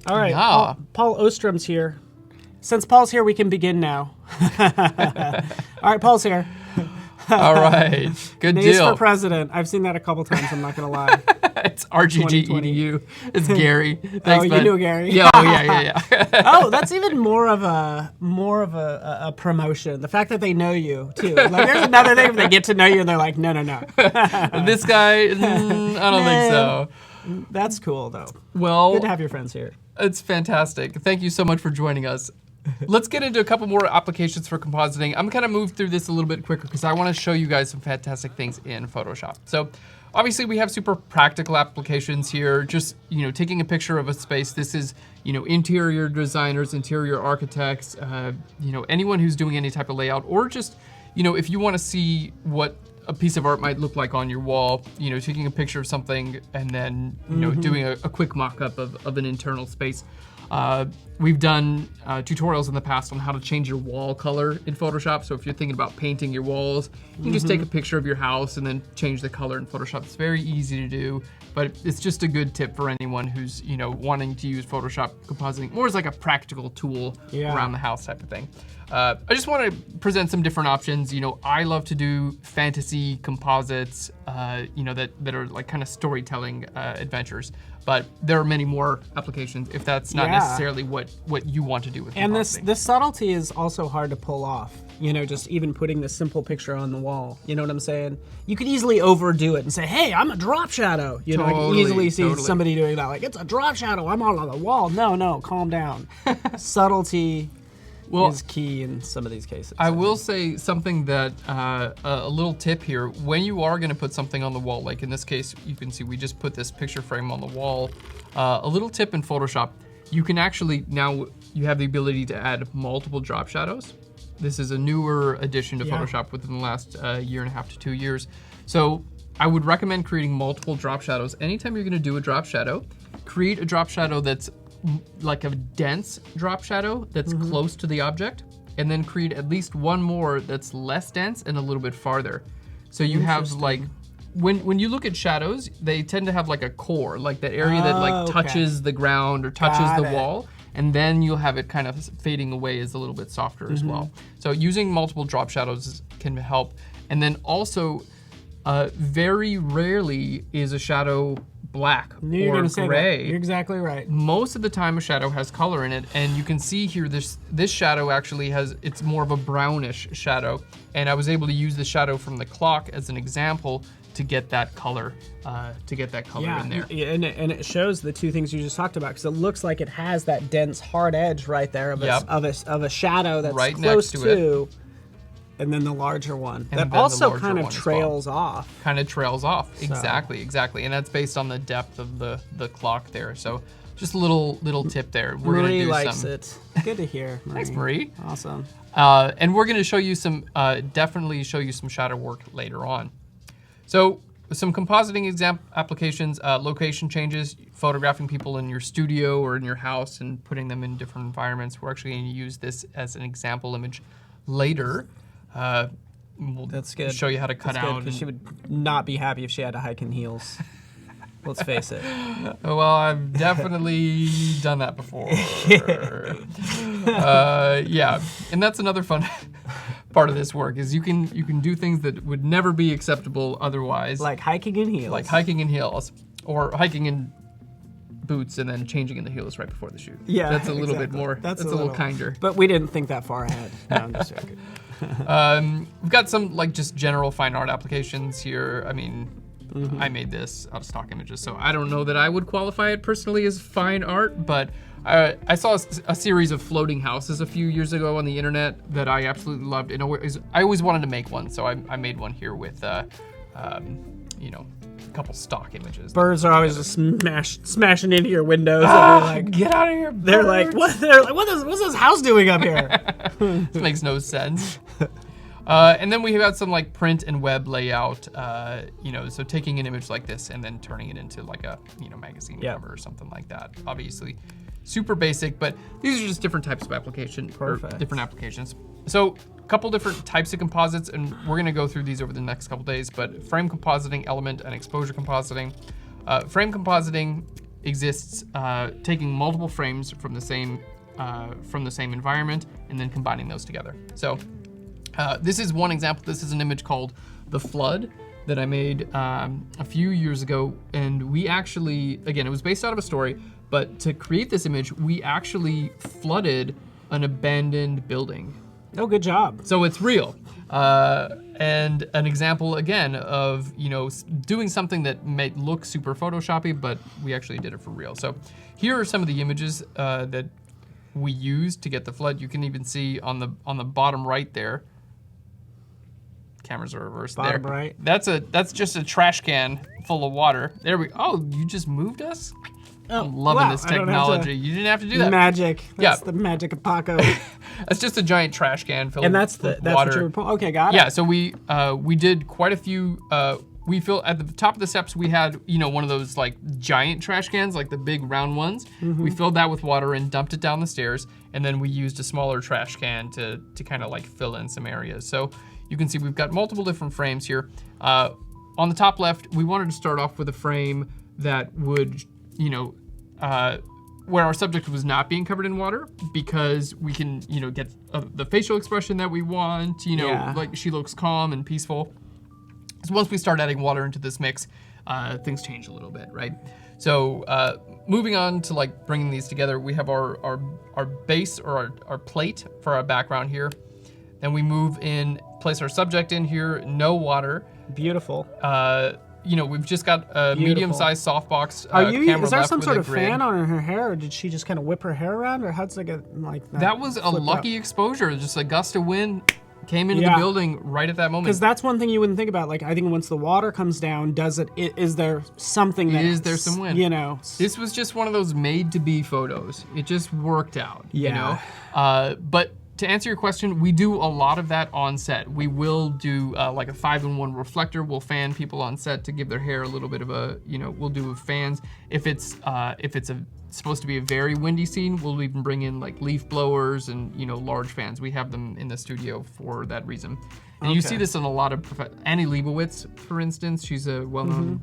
All right, yeah. Paul Ostrom's here. Since Paul's here, we can begin now. All right, Paul's here. All right, good Nace deal. for president. I've seen that a couple times, I'm not gonna lie. It's RGG EDU. It's Gary. Thanks, oh, you knew Gary? Yeah, yeah. Oh, that's even more of a promotion. The fact that they know you, too. Like, there's another thing if they get to know you and they're like, no. This guy, I don't think so. That's cool, though. Well, good to have your friends here. It's fantastic. Thank you so much for joining us. Let's get into a couple more applications for compositing. I'm gonna move through this a little bit quicker because I wanna show you guys some fantastic things in Photoshop. So obviously we have super practical applications here, just taking a picture of a space. This is interior designers, interior architects, anyone who's doing any type of layout, or just if you wanna see what a piece of art might look like on your wall, taking a picture of something and then doing a quick mock-up of an internal space. We've done tutorials in the past on how to change your wall color in Photoshop. So if you're thinking about painting your walls, you can just take a picture of your house and then change the color in Photoshop. It's very easy to do, but it's just a good tip for anyone who's wanting to use Photoshop compositing more as like a practical tool around the house type of thing. I just want to present some different options. You know, I love to do fantasy composites, you know, that are like kind of storytelling adventures. But there are many more applications if that's not necessarily what you want to do with compositing. And this subtlety is also hard to pull off. You know, just even putting this simple picture on the wall. You know what I'm saying? You could easily overdo it and say, hey, I'm a drop shadow. You know, I can easily see somebody doing that. Like, it's a drop shadow, I'm all on the wall. No, calm down. Subtlety is key in some of these cases. I will say something that, a little tip here, when you are gonna put something on the wall, like in this case, you can see we just put this picture frame on the wall. A little tip in Photoshop, you can actually, now you have the ability to add multiple drop shadows. This is a newer addition to Photoshop within the last year and a half to 2 years. So I would recommend creating multiple drop shadows. Anytime you're gonna do a drop shadow, create a drop shadow that's like a dense drop shadow that's close to the object, and then create at least one more that's less dense and a little bit farther. So you have like, when you look at shadows, they tend to have like a core, like that area that like touches the ground or touches the wall, and then you'll have it kind of fading away is a little bit softer as well. So using multiple drop shadows can help. And then also, very rarely is a shadow black or gray. You're exactly right. Most of the time a shadow has color in it, and you can see here this shadow actually has, it's more of a brownish shadow, and I was able to use the shadow from the clock as an example to get that color in there. And it shows the two things you just talked about, because it looks like it has that dense hard edge right there of a shadow that's right close next to it. And then the larger one that also kind of trails off. Kind of trails off, exactly. And that's based on the depth of the clock there. So just a little tip there. We're Marie gonna do likes it. Good to hear, Marie. Thanks, Marie. Awesome. And we're gonna show you some, definitely show you some shadow work later on. So some compositing applications, location changes, photographing people in your studio or in your house and putting them in different environments. We're actually gonna use this as an example image later. That's good. Show you how to cut out. Because she would not be happy if she had to hike in heels. Let's face it. Well, I've definitely done that before. Yeah, and that's another fun part of this work is you can do things that would never be acceptable otherwise. Like hiking in heels. Like hiking in heels, or hiking in boots and then changing in the heels right before the shoot. Yeah, that's a little bit more. That's a little kinder. But we didn't think that far ahead. No, I'm just joking. We've got some like just general fine art applications here. I mean, I made this out of stock images, so I don't know that I would qualify it personally as fine art, but I saw a series of floating houses a few years ago on the internet that I absolutely loved, and I always wanted to make one, so I made one here with, you know, a couple stock images. Birds are always just smashing into your windows. And they're like, get out of here! Birds. They're like, what? They're like, what's this house doing up here? This makes no sense. And then we have some like print and web layout, you know, so taking an image like this and then turning it into like a, you know, magazine cover or something like that. Obviously, super basic, but these are just different types of applications, or different applications. So a couple different types of composites, and we're gonna go through these over the next couple days, but frame compositing, element and exposure compositing. Frame compositing exists taking multiple frames from the same environment and then combining those together. So this is one example. This is an image called The Flood that I made a few years ago, and we actually, again, it was based out of a story, but to create this image, we actually flooded an abandoned building. Oh, good job. So it's real. And an example, again, of, you know, doing something that may look super Photoshoppy, but we actually did it for real. So here are some of the images that we used to get the flood. You can even see on the bottom right there. Cameras are reversed there. Bottom right. That's just a trash can full of water. There we go. Oh, you just moved us? Oh, I'm loving this technology. You didn't have to do that. Magic. That's the magic of Paco. That's just a giant trash can filled and that's with that's water. what you were okay, got it. Yeah, so we did quite a few. We filled at the top of the steps. We had, you know, one of those like giant trash cans, like the big round ones. We filled that with water and dumped it down the stairs, and then we used a smaller trash can to kind of like fill in some areas. So you can see we've got multiple different frames here. On the top left, we wanted to start off with a frame that would, you know, where our subject was not being covered in water, because we can, you know, get the facial expression that we want. You know, like she looks calm and peaceful. So once we start adding water into this mix, things change a little bit, right? So moving on to like bringing these together, we have our base or our plate for our background here. Then we move in, place our subject in here, no water. Beautiful. You know, we've just got a medium-sized softbox camera. Is there left some with sort a of grid. fan on her hair, or did she just kind of whip her hair around, or how'd it get like that? That was a lucky exposure. Just a gust of wind came into the building right at that moment. Because that's one thing you wouldn't think about. Like, I think once the water comes down, is there something that... Is there some wind? You know. This was just one of those made-to-be photos. It just worked out, you know? But to answer your question, we do a lot of that on set. We will do like a 5-in-1 reflector. We'll fan people on set to give their hair a little bit of a, you know, we'll do fans. If it's supposed to be a very windy scene, we'll even bring in like leaf blowers and, you know, large fans. We have them in the studio for that reason. And you see this in a lot of, Annie Leibovitz, for instance, she's a well-known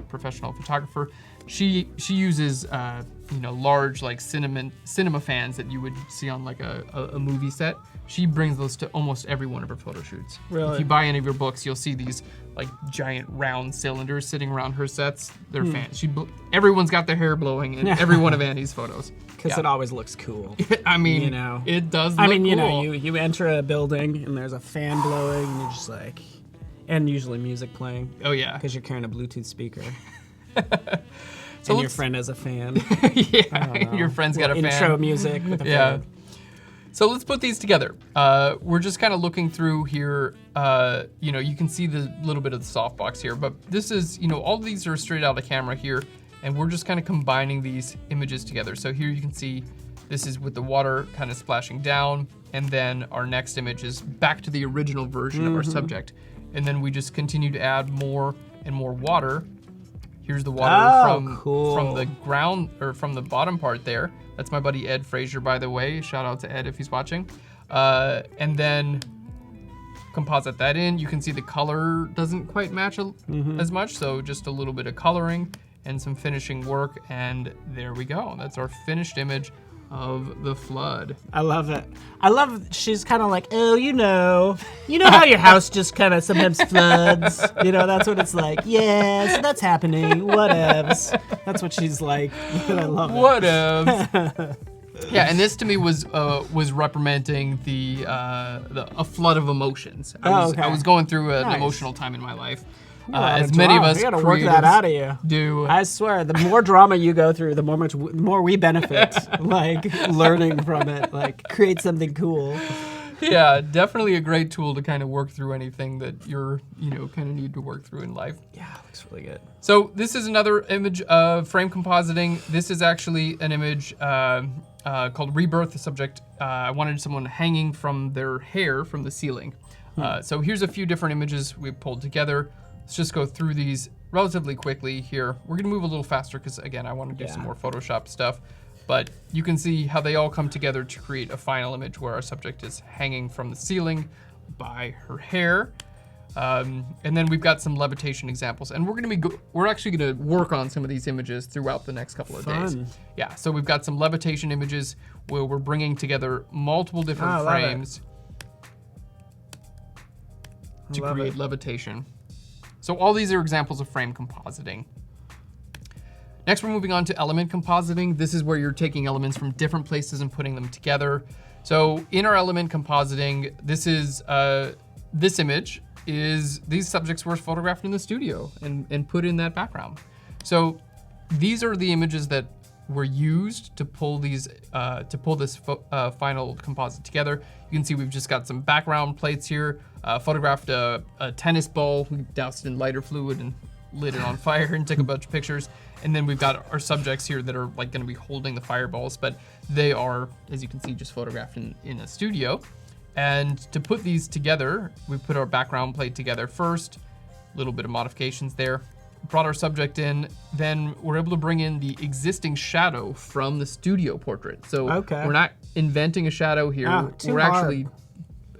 professional photographer. She uses, you know, large like cinema fans that you would see on like a movie set. She brings those to almost every one of her photo shoots. Really? If you buy any of her books, you'll see these like giant round cylinders sitting around her sets. They're fans. Everyone's got their hair blowing in every one of Annie's photos. Because it always looks cool. I mean, you know, it does look I mean, you cool. know, you enter a building and there's a fan blowing and you're just like, and usually music playing. Oh yeah. Because you're carrying a Bluetooth speaker. So and your friend has a fan. Your friend's got a fan. Intro music with a fan. So let's put these together. We're just kind of looking through here. You know, you can see the little bit of the softbox here, but this is, you know, all of these are straight out of camera here, and we're just kind of combining these images together. So here you can see this is with the water kind of splashing down, and then our next image is back to the original version of our subject. And then we just continue to add more and more water. Here's the water from the ground, or from the bottom part there. That's my buddy Ed Frazier, by the way. Shout out to Ed if he's watching. And then composite that in. You can see the color doesn't quite match as much, so just a little bit of coloring and some finishing work, and there we go. That's our finished image of the flood. I love it. I love she's kind of like, oh, you know how your house just kind of sometimes floods. You know, that's what it's like. Yes, that's happening. Whatevs. That's what she's like. I love it. Whatevs. Yeah, and this to me was reprimanding a flood of emotions. I was going through an emotional time in my life. As many of us we gotta work that out of you. Do. I swear, the more drama you go through, the more we benefit. Like learning from it, like create something cool. Yeah, definitely a great tool to kind of work through anything that you're, you know, kind of need to work through in life. Yeah, it looks really good. So this is another image of frame compositing. This is actually an image called Rebirth. The subject, I wanted someone hanging from their hair from the ceiling. So here's a few different images we pulled together. Let's just go through these relatively quickly here. We're gonna move a little faster because, again, I want to do some more Photoshop stuff. But you can see how they all come together to create a final image where our subject is hanging from the ceiling by her hair. And then we've got some levitation examples. And we're actually gonna work on some of these images throughout the next couple of days. Yeah, so we've got some levitation images where we're bringing together multiple different frames to create levitation. So all these are examples of frame compositing. Next, we're moving on to element compositing. This is where you're taking elements from different places and putting them together. So in our element compositing, this is this image is these subjects were photographed in the studio and put in that background. So these are the images that were used to pull these this final composite together. You can see we've just got some background plates here. Photographed a tennis ball. We doused in lighter fluid and lit it on fire and took a bunch of pictures. And then we've got our subjects here that are like going to be holding the fireballs, but they are, as you can see, just photographed in a studio. And to put these together, we put our background plate together first. A little bit of modifications there. Brought our subject in, then we're able to bring in the existing shadow from the studio portrait. So we're not inventing a shadow here. We're actually,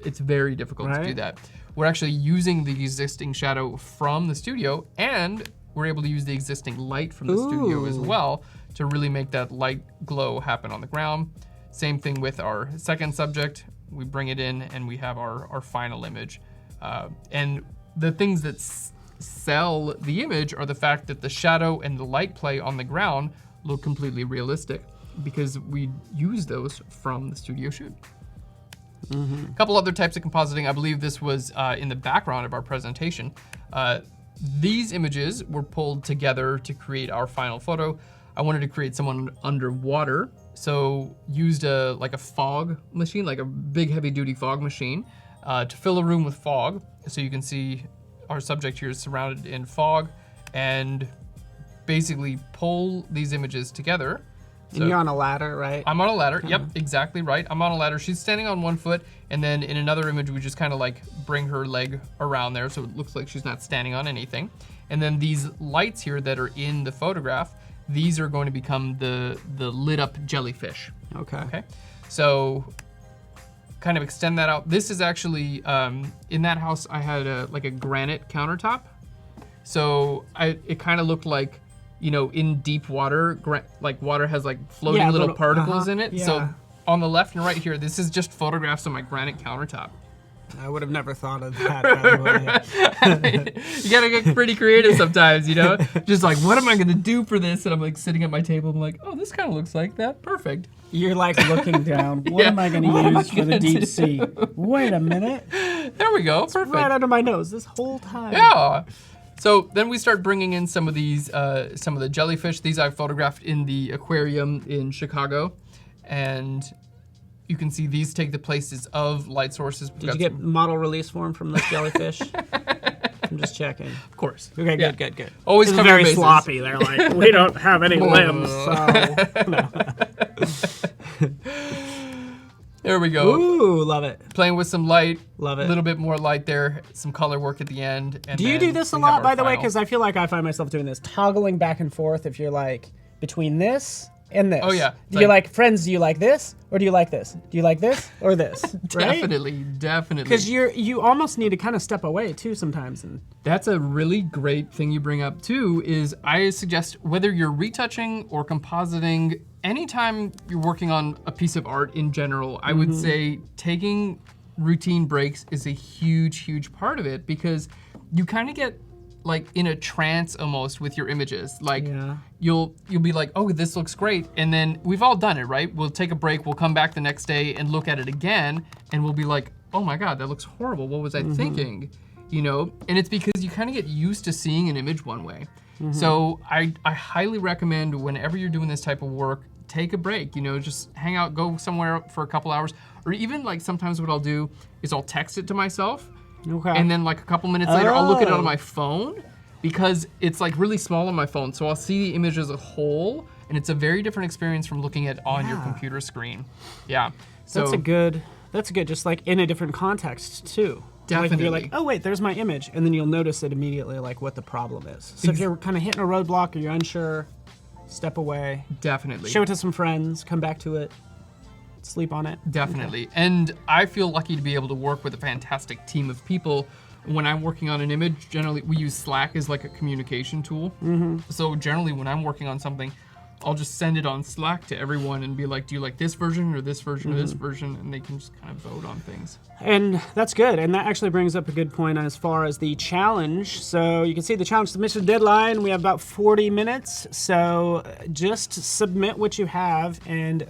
it's very difficult to do that. We're actually using the existing shadow from the studio, and we're able to use the existing light from the studio as well to really make that light glow happen on the ground. Same thing with our second subject. we bring it in, and we have our final image. And the things that sell the image are the fact that the shadow and the light play on the ground look completely realistic, because we use those from the studio shoot. A couple other types of compositing. I believe this was in the background of our presentation. These images were pulled together to create our final photo. I wanted to create someone underwater, so used like a fog machine, like a big heavy duty fog machine, to fill a room with fog. So you can see our subject here is surrounded in fog, and basically pull these images together. And you're on a ladder, right? I'm on a ladder. Yep, exactly right. I'm on a ladder. She's standing on one foot, and then in another image, we just kind of like bring her leg around there, so it looks like she's not standing on anything. And then these lights here that are in the photograph, these are going to become the lit up jellyfish. Okay. So kind of extend that out. This is actually, in that house, I had like a granite countertop. So it kind of looked like, you know, in deep water, like water has like floating little particles in it. Yeah. So on the left and right here, this is just photographs of my granite countertop. I would have never thought of that, by the way. You gotta get pretty creative sometimes, you know? Just like, what am I gonna do for this? And I'm like sitting at my table and I'm like, oh, this kind of looks like that. Perfect. You're like looking down. What am I gonna use for the deep sea? Wait a minute. There we go. Perfect. Right under my nose this whole time. Yeah. So then we start bringing in some of these, some of the jellyfish. These I photographed in the aquarium in Chicago. And you can see these take the places of light sources. Did you get model release form from this jellyfish? I'm just checking. Of course. Okay, good. Always cover very bases. sloppy. They're like, we don't have any limbs, so. No. There we go. Ooh, love it. Playing with some light. Love it. A little bit more light there. Some color work at the end. And do you then do this a we have lot, our by the way? final. Because I feel like I find myself doing this, toggling back and forth if you're like, between this and this. Oh, yeah. Do you like, friends, do you like this? Or do you like this? Do you like this or this? Right? Definitely. Because you almost need to kind of step away too sometimes. And That's a really great thing you bring up too, is I suggest whether you're retouching or compositing, anytime you're working on a piece of art in general, I would say taking routine breaks is a huge part of it, because you kind of get like in a trance almost with your images. Like you'll be like, oh, this looks great. And then we've all done it, right? We'll take a break, we'll come back the next day and look at it again, and we'll be like, oh my God, that looks horrible. What was I thinking? You know, and it's because you kind of get used to seeing an image one way. So I highly recommend whenever you're doing this type of work, take a break, you know, just hang out, go somewhere for a couple hours, or even like sometimes what I'll do is I'll text it to myself. Okay. And then like a couple minutes later, I'll look at it on my phone, because it's like really small on my phone. So I'll see the image as a whole, and it's a very different experience from looking at on your computer screen. Yeah. So that's good, just like in a different context too. Definitely. Like if you're like, oh wait, there's my image, and then you'll notice it immediately, like what the problem is. So if you're kind of hitting a roadblock or you're unsure, step away. Definitely. Show it to some friends, come back to it, sleep on it. Definitely. Okay. And I feel lucky to be able to work with a fantastic team of people. When I'm working on an image, generally we use Slack as like a communication tool. So generally when I'm working on something, I'll just send it on Slack to everyone and be like, do you like this version or this version or this version? And they can just kind of vote on things. And that's good. And that actually brings up a good point as far as the challenge. So you can see the challenge submission deadline. We have about 40 minutes. So just submit what you have. And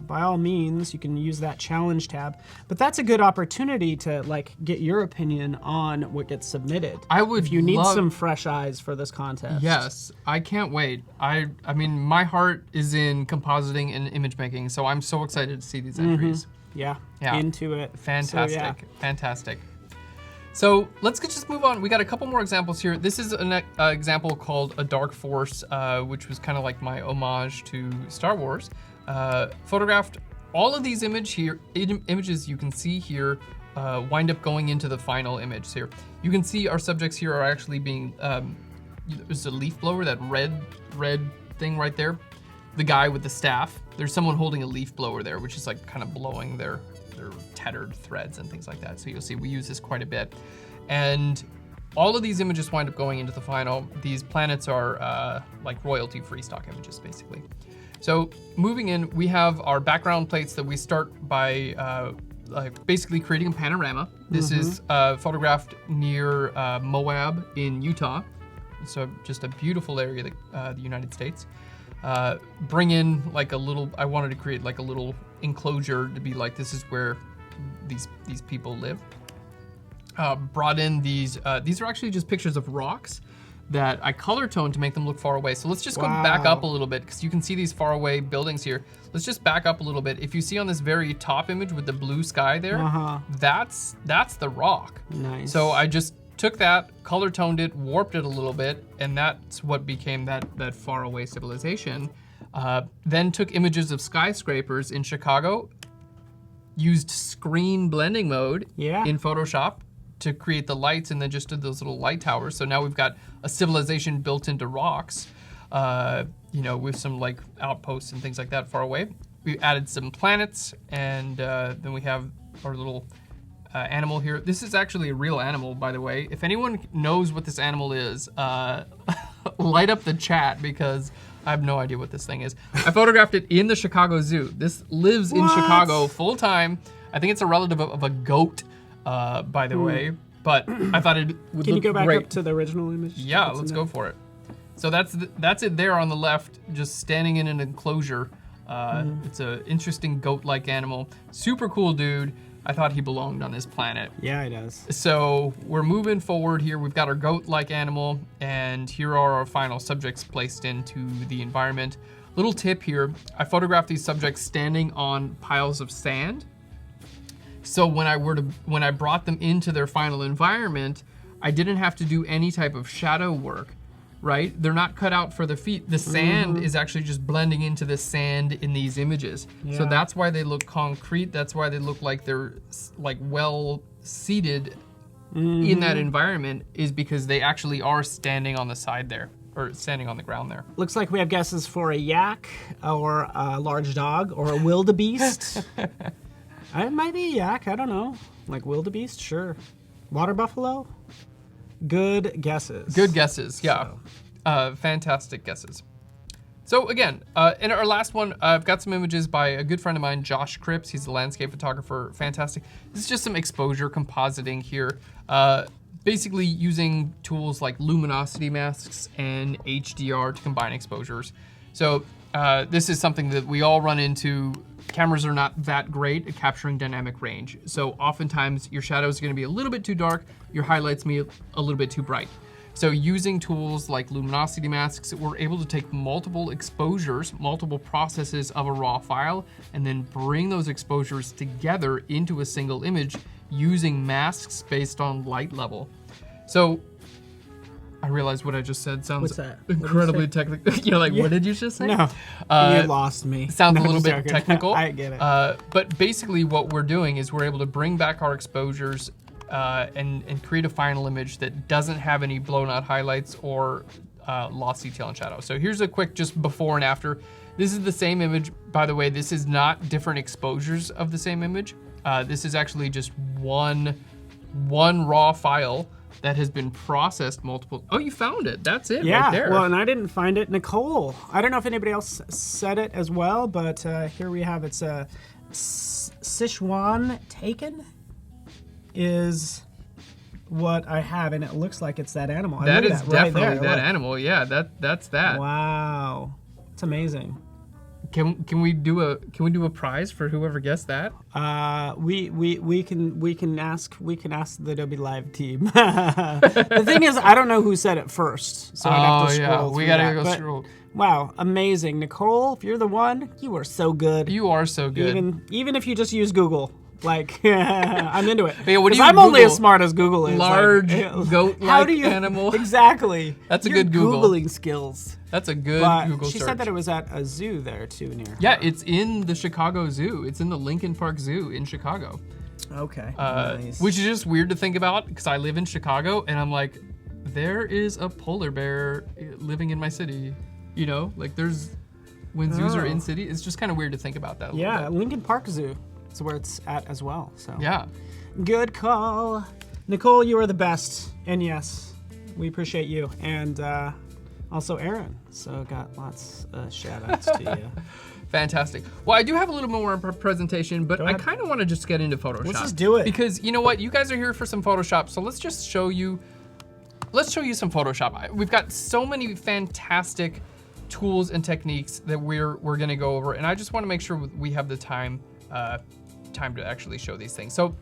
by all means, you can use that challenge tab. But that's a good opportunity to like get your opinion on what gets submitted. If you need some fresh eyes for this contest. Yes, I can't wait. I mean, my heart is in compositing and image making, so I'm so excited to see these entries. Yeah, into it. Fantastic, fantastic. So let's just move on. We got a couple more examples here. This is an example called A Dark Force, which was kind of like my homage to Star Wars. Photographed all of these images you can see here wind up going into the final image here. You can see our subjects here are actually being, there's a leaf blower, that red thing right there. The guy with the staff. There's someone holding a leaf blower there, which is like kind of blowing their tattered threads and things like that. So you'll see we use this quite a bit. And all of these images wind up going into the final. These planets are like royalty-free stock images, basically. So moving in, we have our background plates that we start by basically creating a panorama. This is photographed near Moab in Utah. So just a beautiful area, the United States. Bring in like a little, I wanted to create like a little enclosure to be like, this is where these people live. Brought in these are actually just pictures of rocks that I color toned to make them look far away. So let's just go back up a little bit because you can see these far away buildings here. Let's just back up a little bit. If you see on this very top image with the blue sky there, that's the rock. Nice. So I just took that, color toned it, warped it a little bit, and that's what became that far away civilization. Then took images of skyscrapers in Chicago, used screen blending mode in Photoshop to create the lights, and then just did those little light towers. So now we've got a civilization built into rocks, with some like outposts and things like that far away. We added some planets, and then we have our little animal here. This is actually a real animal, by the way. If anyone knows what this animal is, light up the chat because I have no idea what this thing is. I photographed it in the Chicago Zoo. This lives in Chicago full time. I think it's a relative of a goat, by the way, but I thought it would look great. Can you go back up to the original image? Yeah, let's go for it. So that's it there on the left, just standing in an enclosure. It's an interesting goat-like animal. Super cool dude. I thought he belonged on this planet. Yeah, he does. So we're moving forward here. We've got our goat-like animal, and here are our final subjects placed into the environment. Little tip here, I photographed these subjects standing on piles of sand. So when I brought them into their final environment, I didn't have to do any type of shadow work, right? They're not cut out for the feet. The sand is actually just blending into the sand in these images. Yeah. So that's why they look concrete. That's why they look like they're like well seated in that environment, is because they actually are standing on the side there, or standing on the ground there. Looks like we have guesses for a yak, or a large dog, or a wildebeest. It might be a yak, I don't know. Like wildebeest, sure. Water buffalo? Good guesses. Good guesses, yeah. So. Fantastic guesses. So again, in our last one, I've got some images by a good friend of mine, Josh Cripps. He's a landscape photographer, fantastic. This is just some exposure compositing here. Basically using tools like luminosity masks and HDR to combine exposures. So this is something that we all run into. Cameras are not that great at capturing dynamic range. So oftentimes your shadows are gonna be a little bit too dark, your highlights may be a little bit too bright. So using tools like luminosity masks, we're able to take multiple exposures, multiple processes of a raw file, and then bring those exposures together into a single image using masks based on light level. So I realized what I just said sounds incredibly technical. You're like, what did you just say? No, you lost me. Sounds a little bit technical. I get it. But basically what we're doing is we're able to bring back our exposures and create a final image that doesn't have any blown out highlights or lost detail and shadow. So here's a quick just before and after. This is the same image. By the way, this is not different exposures of the same image. This is actually just one raw file that has been processed multiple. Oh, you found it. That's it right there. Well, and I didn't find it. Nicole, I don't know if anybody else said it as well, but here we have it's a Sichuan taken is what I have, and it looks like it's that animal. That is definitely that animal. Yeah, that's that. Wow, it's amazing. Can we do a prize for whoever guessed that? We can ask the Adobe Live team. The thing is, I don't know who said it first, so I'd have to scroll through we gotta that. go scroll. Wow, amazing, Nicole! If you're the one, you are so good. You are so good. Even if you just use Google. Like, I'm into it. Yeah, what do you I'm Google? only as smart as Google is. Large goat-like animal. Exactly. That's a good Google. Googling skills. That's a good Google search. She said that it was at a zoo there too near her. Yeah, it's in the Chicago Zoo. It's in the Lincoln Park Zoo in Chicago. Okay. Nice. Which is just weird to think about because I live in Chicago and I'm like, there is a polar bear living in my city. You know, like when zoos are in city, it's just kind of weird to think about that. Yeah, Lincoln Park Zoo. That's where it's at as well. So yeah, good call, Nicole. You are the best, and yes, we appreciate you. And Also Aaron, so got lots of shout outs to you. Fantastic. Well, I do have a little more presentation, but I kind of want to just get into Photoshop. Let's just do it. Because you know what? You guys are here for some Photoshop, so let's just show you, some Photoshop. We've got so many fantastic tools and techniques that we're gonna go over, and I just want to make sure we have the time to actually show these things. So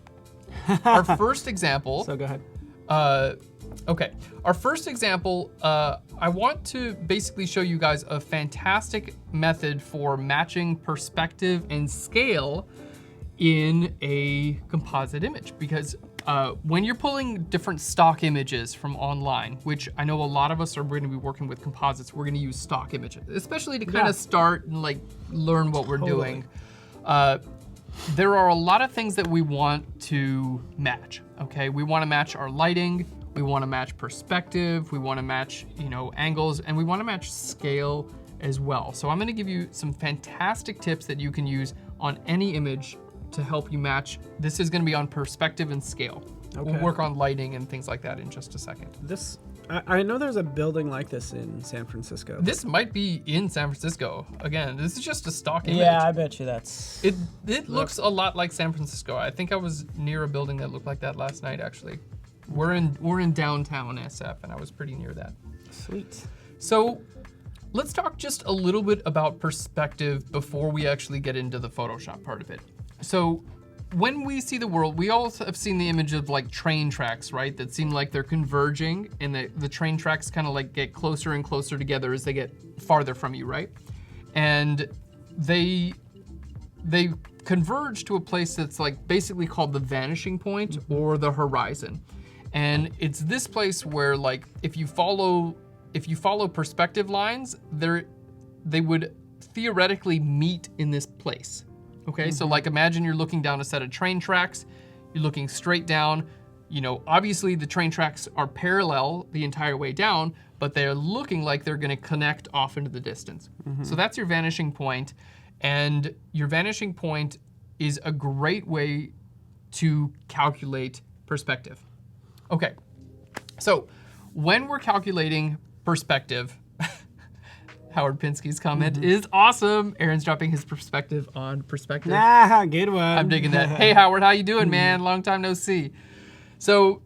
our first example. So go ahead. Okay, our first example, I want to basically show you guys a fantastic method for matching perspective and scale in a composite image. Because when you're pulling different stock images from online, which I know a lot of us are going to be working with composites, we're going to use stock images, especially to kind of start and like learn what we're doing. There are a lot of things that we want to match, okay? We want to match our lighting, we want to match perspective, we want to match, angles, and we want to match scale as well. So I'm going to give you some fantastic tips that you can use on any image to help you match. This is going to be on perspective and scale. Okay. We'll work on lighting and things like that in just a second. I know there's a building like this in San Francisco. This might be in San Francisco. Again, this is just a stock image. Yeah, I bet you that's... It looks a lot like San Francisco. I think I was near a building that looked like that last night, actually. We're in downtown SF, and I was pretty near that. Sweet. So let's talk just a little bit about perspective before we actually get into the Photoshop part of it. So when we see the world, we all have seen the image of like train tracks, right? That seem like they're converging, and the train tracks kind of like get closer and closer together as they get farther from you, right? And they converge to a place that's like basically called the vanishing point or the horizon. And it's this place where like if you follow perspective lines, they would theoretically meet in this place. Okay, so like imagine you're looking down a set of train tracks, you're looking straight down, obviously the train tracks are parallel the entire way down, but they're looking like they're gonna connect off into the distance. So that's your vanishing point, and your vanishing point is a great way to calculate perspective. Okay, so when we're calculating perspective, Howard Pinsky's comment is awesome. Aaron's dropping his perspective on perspective. Ah, good one. I'm digging that. Hey Howard, how you doing, man? Long time no see. So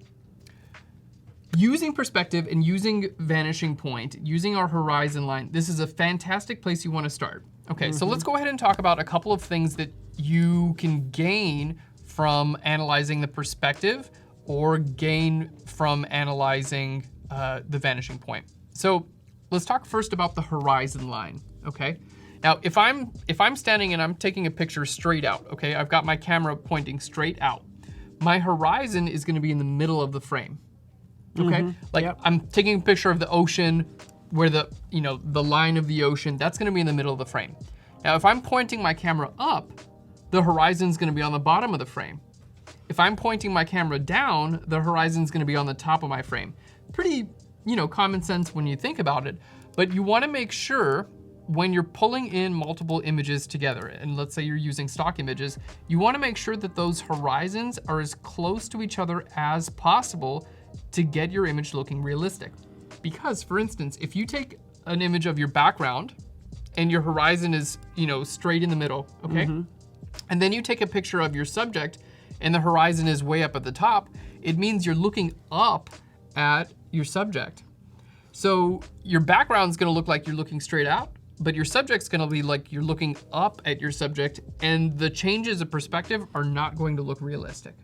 using perspective and using vanishing point, using our horizon line, this is a fantastic place you want to start. Okay, so let's go ahead and talk about a couple of things that you can gain from analyzing the perspective or gain from analyzing the vanishing point. So let's talk first about the horizon line, okay? Now, if I'm standing and I'm taking a picture straight out, okay? I've got my camera pointing straight out. My horizon is gonna be in the middle of the frame, okay? I'm taking a picture of the ocean where the line of the ocean, that's gonna be in the middle of the frame. Now, if I'm pointing my camera up, the horizon's gonna be on the bottom of the frame. If I'm pointing my camera down, the horizon's gonna be on the top of my frame. Pretty, common sense when you think about it, but you wanna make sure when you're pulling in multiple images together, and let's say you're using stock images, you wanna make sure that those horizons are as close to each other as possible to get your image looking realistic. Because, for instance, if you take an image of your background and your horizon is, straight in the middle, okay? And then you take a picture of your subject and the horizon is way up at the top, it means you're looking up at your subject. So your background's gonna look like you're looking straight out, but your subject's gonna be like you're looking up at your subject, and the changes of perspective are not going to look realistic.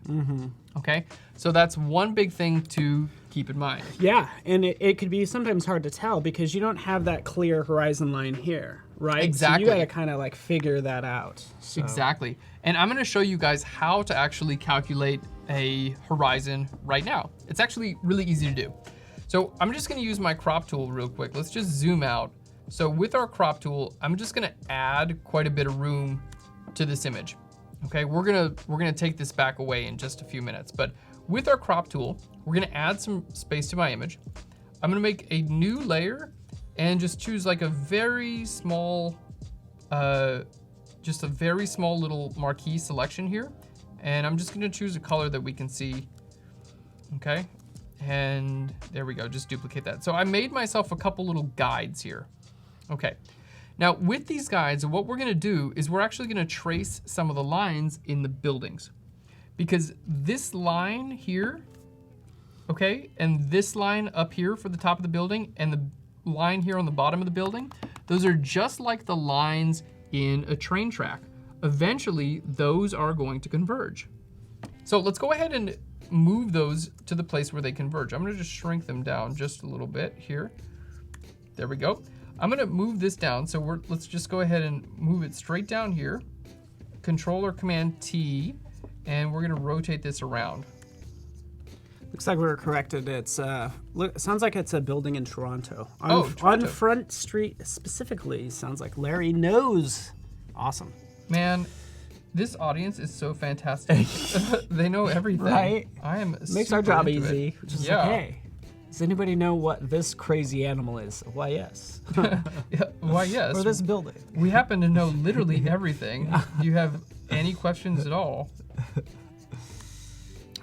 Okay, so that's one big thing to keep in mind. Yeah, and it could be sometimes hard to tell because you don't have that clear horizon line here, right? Exactly. So you gotta kind of like figure that out. So. Exactly, and I'm gonna show you guys how to actually calculate a horizon right now. It's actually really easy to do. So I'm just gonna use my crop tool real quick. Let's just zoom out. So with our crop tool, I'm just gonna add quite a bit of room to this image. Okay, we're gonna take this back away in just a few minutes, but with our crop tool, we're gonna add some space to my image. I'm gonna make a new layer and just choose like a very small, just a very small little marquee selection here. And I'm just gonna choose a color that we can see, okay? And there we go, just duplicate that. So I made myself a couple little guides here. Okay, now with these guides, what we're gonna do is we're actually gonna trace some of the lines in the buildings. Because this line here, okay, and this line up here for the top of the building, and the line here on the bottom of the building, those are just like the lines in a train track. Eventually, those are going to converge. So let's go ahead and move those to the place where they converge. I'm gonna just shrink them down just a little bit here. There we go. I'm gonna move this down, so let's just go ahead and move it straight down here. Control or Command T, and we're gonna rotate this around. Looks like we were corrected. It's it sounds like it's a building in Toronto. Toronto. On Front Street specifically. Sounds like Larry knows. Awesome. Man, this audience is so fantastic. They know everything. Right? I am Makes super our job into easy. it. Which is Yeah. like, hey, does anybody know what this crazy animal is? Why, yes. Yeah, why, yes. Or this building. We happen to know literally everything. Do you have any questions at all?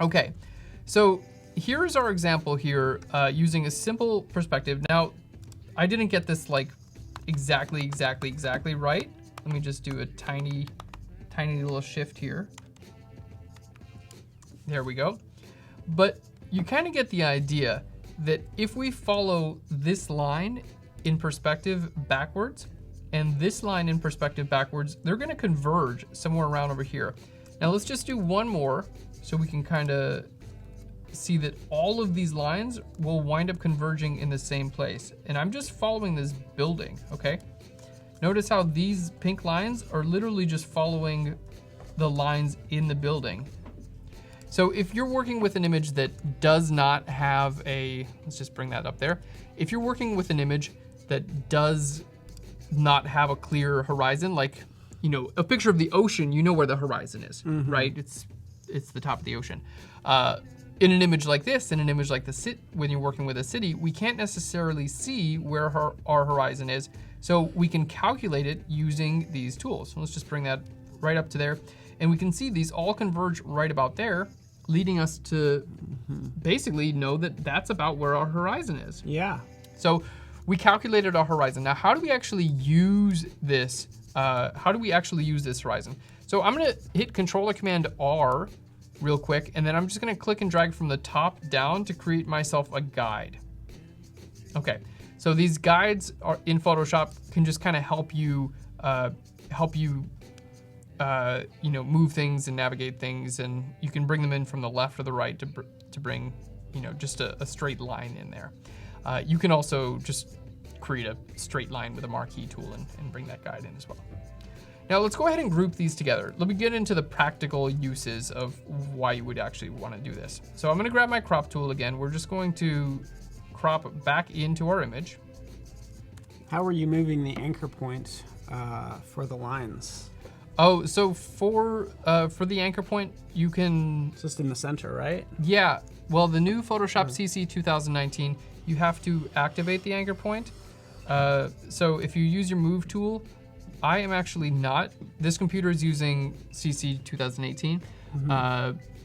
Okay, so here's our example here using a simple perspective. Now, I didn't get this like exactly right. Let me just do a tiny little shift here. There we go. But you kind of get the idea that if we follow this line in perspective backwards and this line in perspective backwards, they're gonna converge somewhere around over here. Now let's just do one more so we can kind of see that all of these lines will wind up converging in the same place. And I'm just following this building, okay? Notice how these pink lines are literally just following the lines in the building. So if you're working with an image that does not have let's just bring that up there. If you're working with an image that does not have a clear horizon, like, you know, a picture of the ocean, you know where the horizon is, right? It's the top of the ocean. In an image like this, in an image like when you're working with a city, we can't necessarily see where our horizon is. So we can calculate it using these tools. So let's just bring that right up to there. And we can see these all converge right about there, leading us to basically know that that's about where our horizon is. Yeah. So we calculated our horizon. Now, how do we actually use this? How do we actually use this horizon? So I'm gonna hit Control or Command R real quick, and then I'm just gonna click and drag from the top down to create myself a guide. Okay, so these guides are in Photoshop can just kind of help you you know, move things and navigate things, and you can bring them in from the left or the right to bring, you know, just a straight line in there. You can also just create a straight line with a marquee tool and bring that guide in as well. Now let's go ahead and group these together. Let me get into the practical uses of why you would actually want to do this. So I'm gonna grab my crop tool again. We're just going to crop back into our image. How are you moving the anchor point for the lines? Oh, so for the anchor point, you can... It's just in the center, right? Yeah, well, the new Photoshop CC 2019, you have to activate the anchor point. So if you use your move tool, I am actually not. This computer is using CC 2018,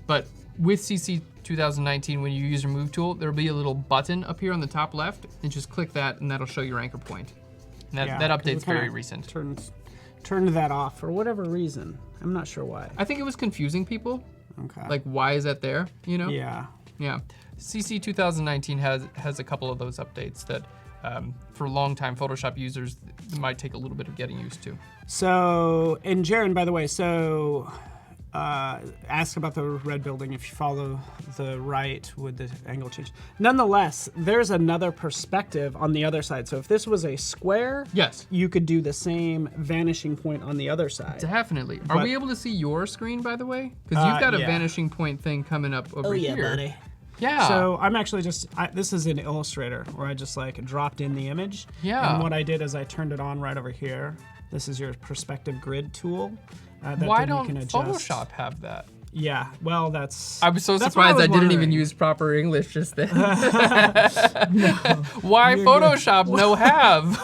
but with CC 2019, when you use your move tool, there'll be a little button up here on the top left, and just click that, and that'll show your anchor point. And that update's very recent. Turned that off for whatever reason. I'm not sure why. I think it was confusing people. Okay. Like, why is that there? You know? Yeah. Yeah. CC 2019 has a couple of those updates that, for longtime Photoshop users, it might take a little bit of getting used to. So, and Jaron, by the way, so ask about the red building if you follow the right with the angle change. Nonetheless, there's another perspective on the other side. So if this was a square, Yes. you could do the same vanishing point on the other side. Definitely. Are we able to see your screen, by the way? Because you've got a yeah. vanishing point thing coming up over here. buddy. Yeah. So I'm actually this is in Illustrator where I just like dropped in the image. Yeah. And what I did is I turned it on right over here. This is your perspective grid tool. Why don't Photoshop have that? Yeah, well, that's... I was so that's surprised what I was didn't even wondering. use proper English just then. Why Photoshop no have?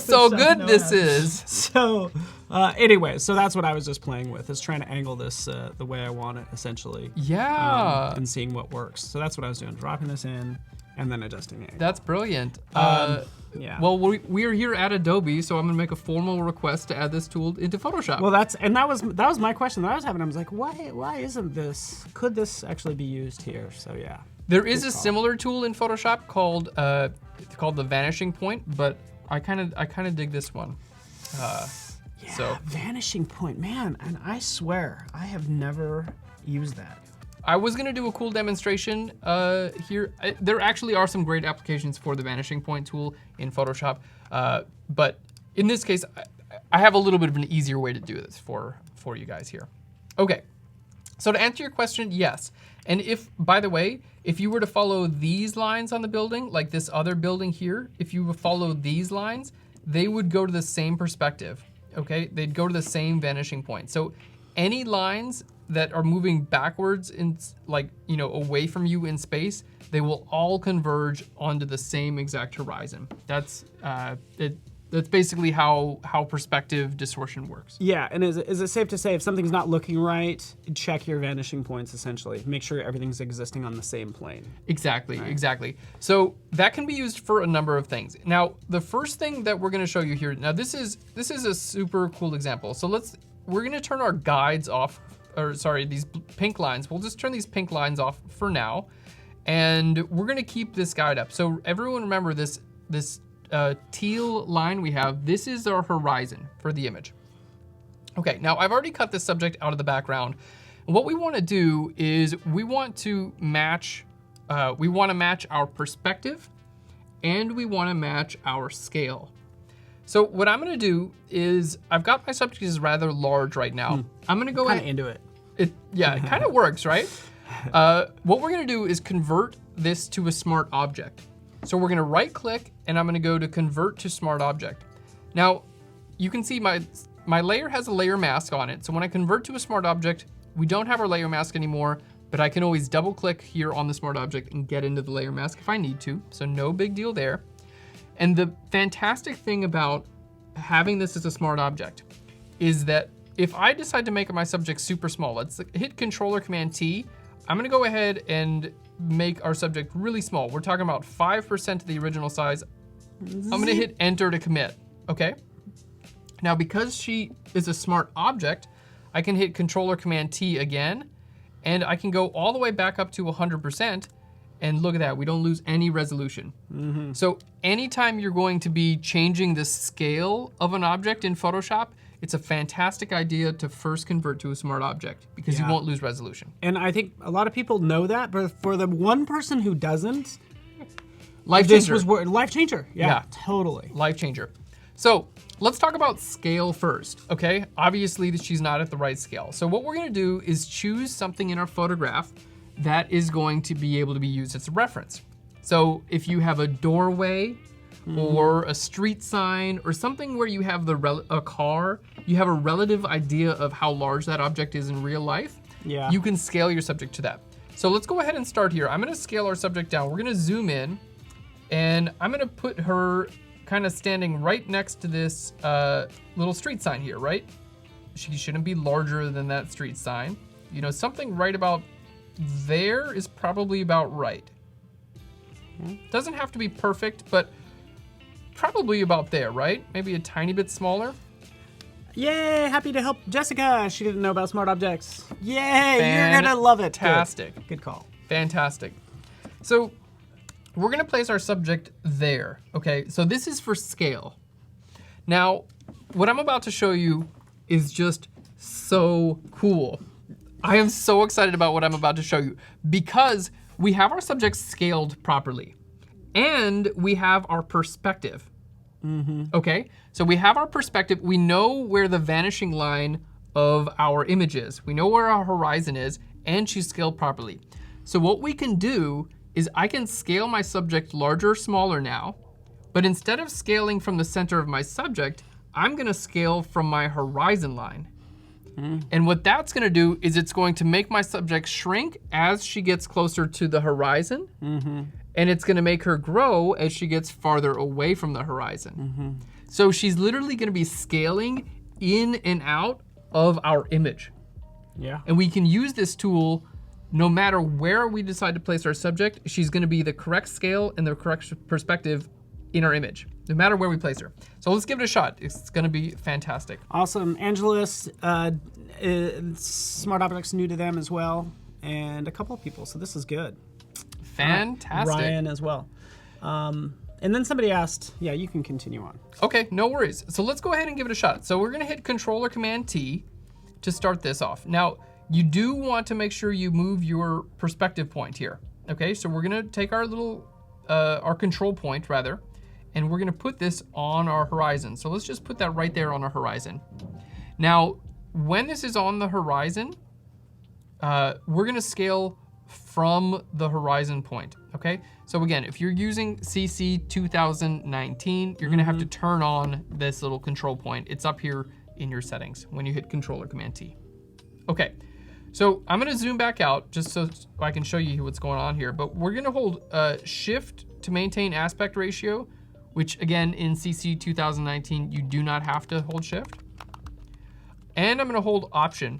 So good no this have. is. So Anyway, so that's what I was just playing with, is trying to angle this the way I want it, essentially. Yeah. And seeing what works. So that's what I was doing, dropping this in and then adjusting it. That's brilliant. Yeah. Well, we are here at Adobe, so I'm gonna make a formal request to add this tool into Photoshop. Well, that was my question that I was having. I was like, why isn't this? Could this actually be used here? So yeah. There is a similar tool in Photoshop called the vanishing point, but I kind of dig this one. So vanishing point, man, and I swear I have never used that. I was gonna do a cool demonstration here. There actually are some great applications for the vanishing point tool in Photoshop, but in this case, I have a little bit of an easier way to do this for you guys here. Okay, so to answer your question, yes. And if, by the way, if you were to follow these lines on the building, like this other building here, if you would follow these lines, they would go to the same perspective, okay? They'd go to the same vanishing point. So any lines that are moving backwards in, like, you know, away from you in space, they will all converge onto the same exact horizon. That's that's basically how perspective distortion works. Yeah, and is it safe to say if something's not looking right, check your vanishing points essentially. Make sure everything's existing on the same plane. Exactly, right. Exactly. So that can be used for a number of things. Now, the first thing that we're gonna show you here, now this is a super cool example. So we're gonna turn our guides off, or sorry, these pink lines. We'll just turn these pink lines off for now. And we're gonna keep this guide up. So everyone remember this teal line we have, this is our horizon for the image. Okay, now I've already cut this subject out of the background. And what we wanna do is we want to match our perspective and we wanna match our scale. So what I'm gonna do is, I've got my subject is rather large right now. I'm gonna go kind of into it. It kind of works, right? What we're gonna do is convert this to a smart object. So we're gonna right click and I'm gonna go to convert to smart object. Now, you can see my layer has a layer mask on it. So when I convert to a smart object, we don't have our layer mask anymore, but I can always double click here on the smart object and get into the layer mask if I need to. So no big deal there. And the fantastic thing about having this as a smart object is that if I decide to make my subject super small, let's hit Control or Command T, I'm gonna go ahead and make our subject really small. We're talking about 5% of the original size. I'm gonna hit Enter to commit, okay? Now, because she is a smart object, I can hit Control or Command T again, and I can go all the way back up to 100%, and look at that, we don't lose any resolution. So anytime you're going to be changing the scale of an object in Photoshop, it's a fantastic idea to first convert to a smart object because you won't lose resolution. And I think a lot of people know that, but for the one person who doesn't, life this changer. was life changer. Yeah, totally. Life changer. So let's talk about scale first, okay? Obviously she's not at the right scale. So what we're gonna do is choose something in our photograph that is going to be able to be used as a reference. So if you have a doorway, or a street sign, or something where you have a car, you have a relative idea of how large that object is in real life, you can scale your subject to that. So let's go ahead and start here. I'm gonna scale our subject down. We're gonna zoom in, and I'm gonna put her kind of standing right next to this little street sign here, right? She shouldn't be larger than that street sign. You know, something right about there is probably about right. Doesn't have to be perfect, but probably about there, right? Maybe a tiny bit smaller. Yay, happy to help Jessica. She didn't know about smart objects. Yay, you're gonna love it. Fantastic. Good call. Fantastic. So we're gonna place our subject there, okay? So this is for scale. Now, what I'm about to show you is just so cool. I am so excited about what I'm about to show you because we have our subject scaled properly. And we have our perspective, okay? So we have our perspective. We know where the vanishing line of our image is. We know where our horizon is, and she's scaled properly. So what we can do is I can scale my subject larger or smaller now, but instead of scaling from the center of my subject, I'm gonna scale from my horizon line. And what that's gonna do is it's going to make my subject shrink as she gets closer to the horizon, and it's gonna make her grow as she gets farther away from the horizon. So she's literally gonna be scaling in and out of our image. Yeah. And we can use this tool no matter where we decide to place our subject. She's going to be the correct scale and the correct perspective in our image, no matter where we place her. So let's give it a shot. It's going to be fantastic. Awesome. Angelus, Smart Objects new to them as well, and a couple of people, so this is good. Fantastic. Ryan as well. And then somebody asked, yeah, you can continue on. Okay, no worries. So let's go ahead and give it a shot. So we're gonna hit Control or Command T to start this off. Now, you do want to make sure you move your perspective point here. Okay, so we're gonna take our little, our control point rather, and we're gonna put this on our horizon. So let's just put that right there on our horizon. Now, when this is on the horizon, we're gonna scale from the horizon point, okay? So again, if you're using CC 2019, you're gonna have to turn on this little control point. It's up here in your settings when you hit Control or Command T. Okay, so I'm gonna zoom back out just so I can show you what's going on here, but we're gonna hold Shift to maintain aspect ratio, which again, in CC 2019, you do not have to hold Shift. And I'm gonna hold Option.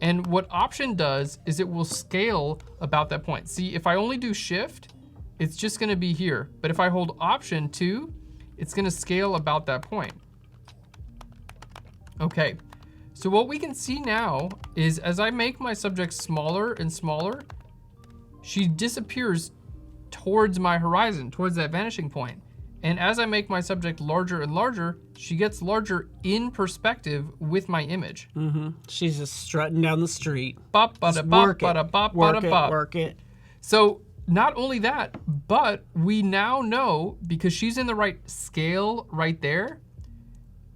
And what Option does is it will scale about that point. See, if I only do Shift, it's just gonna be here. But if I hold Option 2, it's gonna scale about that point. Okay, so what we can see now is as I make my subject smaller and smaller, she disappears towards my horizon, towards that vanishing point. And as I make my subject larger and larger, she gets larger in perspective with my image. She's just strutting down the street. Bop, bada, bop, bada, bop, bada, bop. Work it. So not only that, but we now know, because she's in the right scale right there,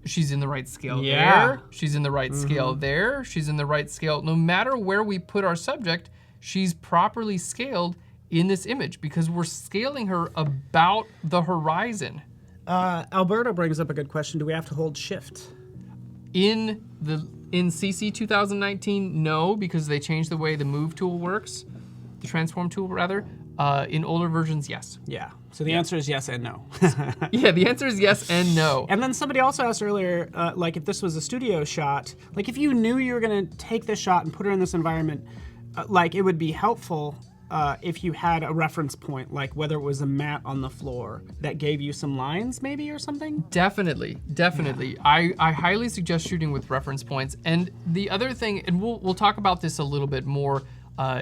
she's in the right scale there, she's in the right scale there, she's in the right scale. No matter where we put our subject, she's properly scaled in this image because we're scaling her about the horizon. Alberto brings up a good question. Do we have to hold Shift? In CC 2019, no, because they changed the way the move tool works, the transform tool rather. In older versions, yes. Yeah, so the answer is yes and no. Yeah, the answer is yes and no. And then somebody also asked earlier, like if this was a studio shot, like if you knew you were gonna take this shot and put her in this environment, like it would be helpful if you had a reference point, like whether it was a mat on the floor that gave you some lines maybe or something? Definitely, definitely. Yeah. I highly suggest shooting with reference points. And the other thing, and we'll talk about this a little bit more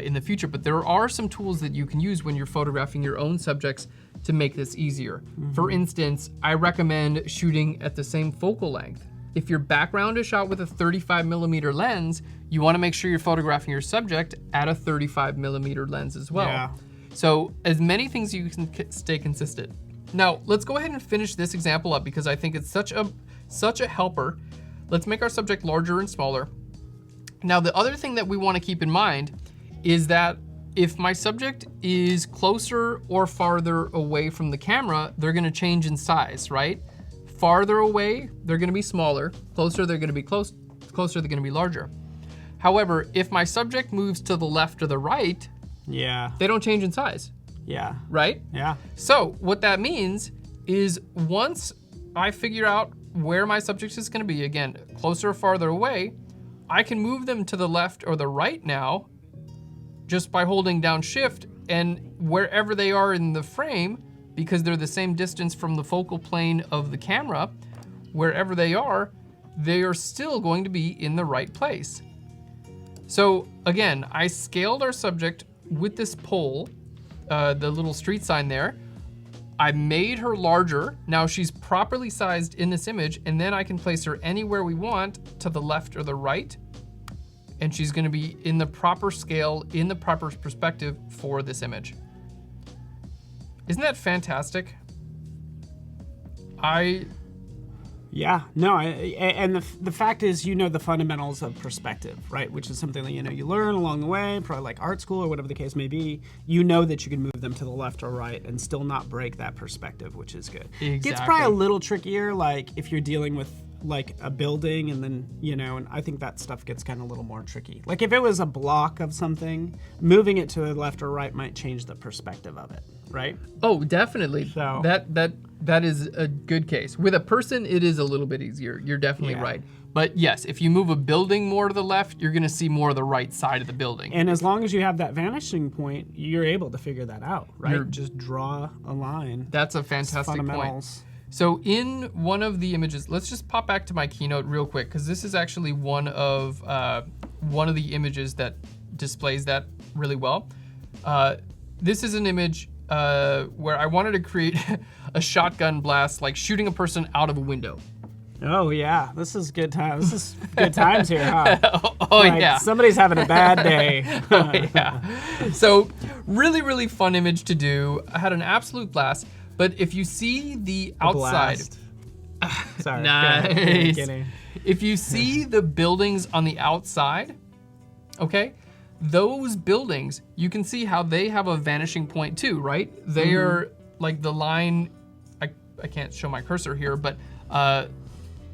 in the future, but there are some tools that you can use when you're photographing your own subjects to make this easier. For instance, I recommend shooting at the same focal length. If your background is shot with a 35mm lens, you want to make sure you're photographing your subject at a 35mm lens as well. Yeah. So as many things you can stay consistent. Now, let's go ahead and finish this example up because I think it's such a helper. Let's make our subject larger and smaller. Now, the other thing that we want to keep in mind is that if my subject is closer or farther away from the camera, they're going to change in size, right? Farther away, they're gonna be smaller. Closer, they're gonna be closer, they're gonna be larger. However, if my subject moves to the left or the right, they don't change in size. Yeah. Right? Yeah. So what that means is once I figure out where my subject is gonna be, again, closer or farther away, I can move them to the left or the right now just by holding down Shift, and wherever they are in the frame, because they're the same distance from the focal plane of the camera, wherever they are still going to be in the right place. So again, I scaled our subject with this pole, the little street sign there. I made her larger. Now she's properly sized in this image, and then I can place her anywhere we want, to the left or the right, and she's gonna be in the proper scale, in the proper perspective for this image. Isn't that fantastic? Yeah, no, and the fact is, you know the fundamentals of perspective, right? Which is something that you learn along the way, probably like art school or whatever the case may be. You know that you can move them to the left or right and still not break that perspective, which is good. Exactly. It gets probably a little trickier, like if you're dealing with like a building and then, and I think that stuff gets kind of a little more tricky. Like if it was a block of something, moving it to the left or right might change the perspective of it, right? Oh, definitely. So. That That is a good case. With a person, it is a little bit easier. You're definitely right. But yes, if you move a building more to the left, you're going to see more of the right side of the building. And as long as you have that vanishing point, you're able to figure that out, right? Just draw a line. That's a fantastic point. So in one of the images, let's just pop back to my keynote real quick, because this is actually one of the images that displays that really well. This is an image where I wanted to create a shotgun blast, like shooting a person out of a window. Oh yeah, this is good time. This is good times here, huh? Oh like, yeah, somebody's having a bad day. Oh yeah. So really fun image to do. I had an absolute blast. But if you see the outside, sorry, nice. If you see the buildings on the outside, okay, those buildings, you can see how they have a vanishing point too, right? They are like the line. I can't show my cursor here, but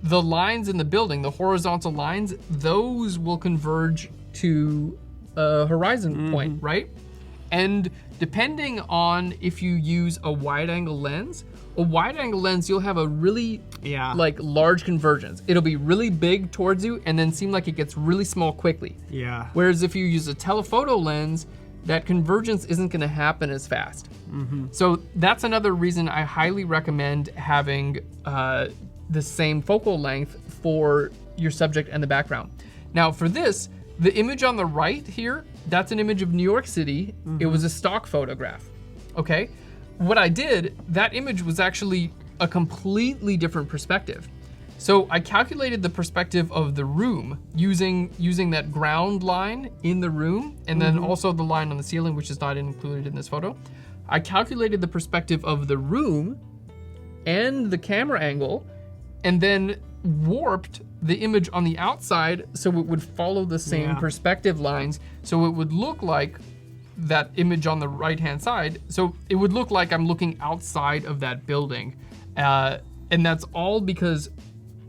the lines in the building, the horizontal lines, those will converge to a horizon point, right? And depending on if you use a wide angle lens, you'll have a really like large convergence. It'll be really big towards you and then seem like it gets really small quickly. Yeah. Whereas if you use a telephoto lens, that convergence isn't gonna happen as fast. So that's another reason I highly recommend having the same focal length for your subject and the background. Now for this, the image on the right here, that's an image of New York City. It was a stock photograph, okay? What I did, that image was actually a completely different perspective. So I calculated the perspective of the room using that ground line in the room, and then also the line on the ceiling, which is not included in this photo. I calculated the perspective of the room and the camera angle, and then warped the image on the outside so it would follow the same perspective lines, so it would look like that image on the right-hand side. So it would look like I'm looking outside of that building. And that's all because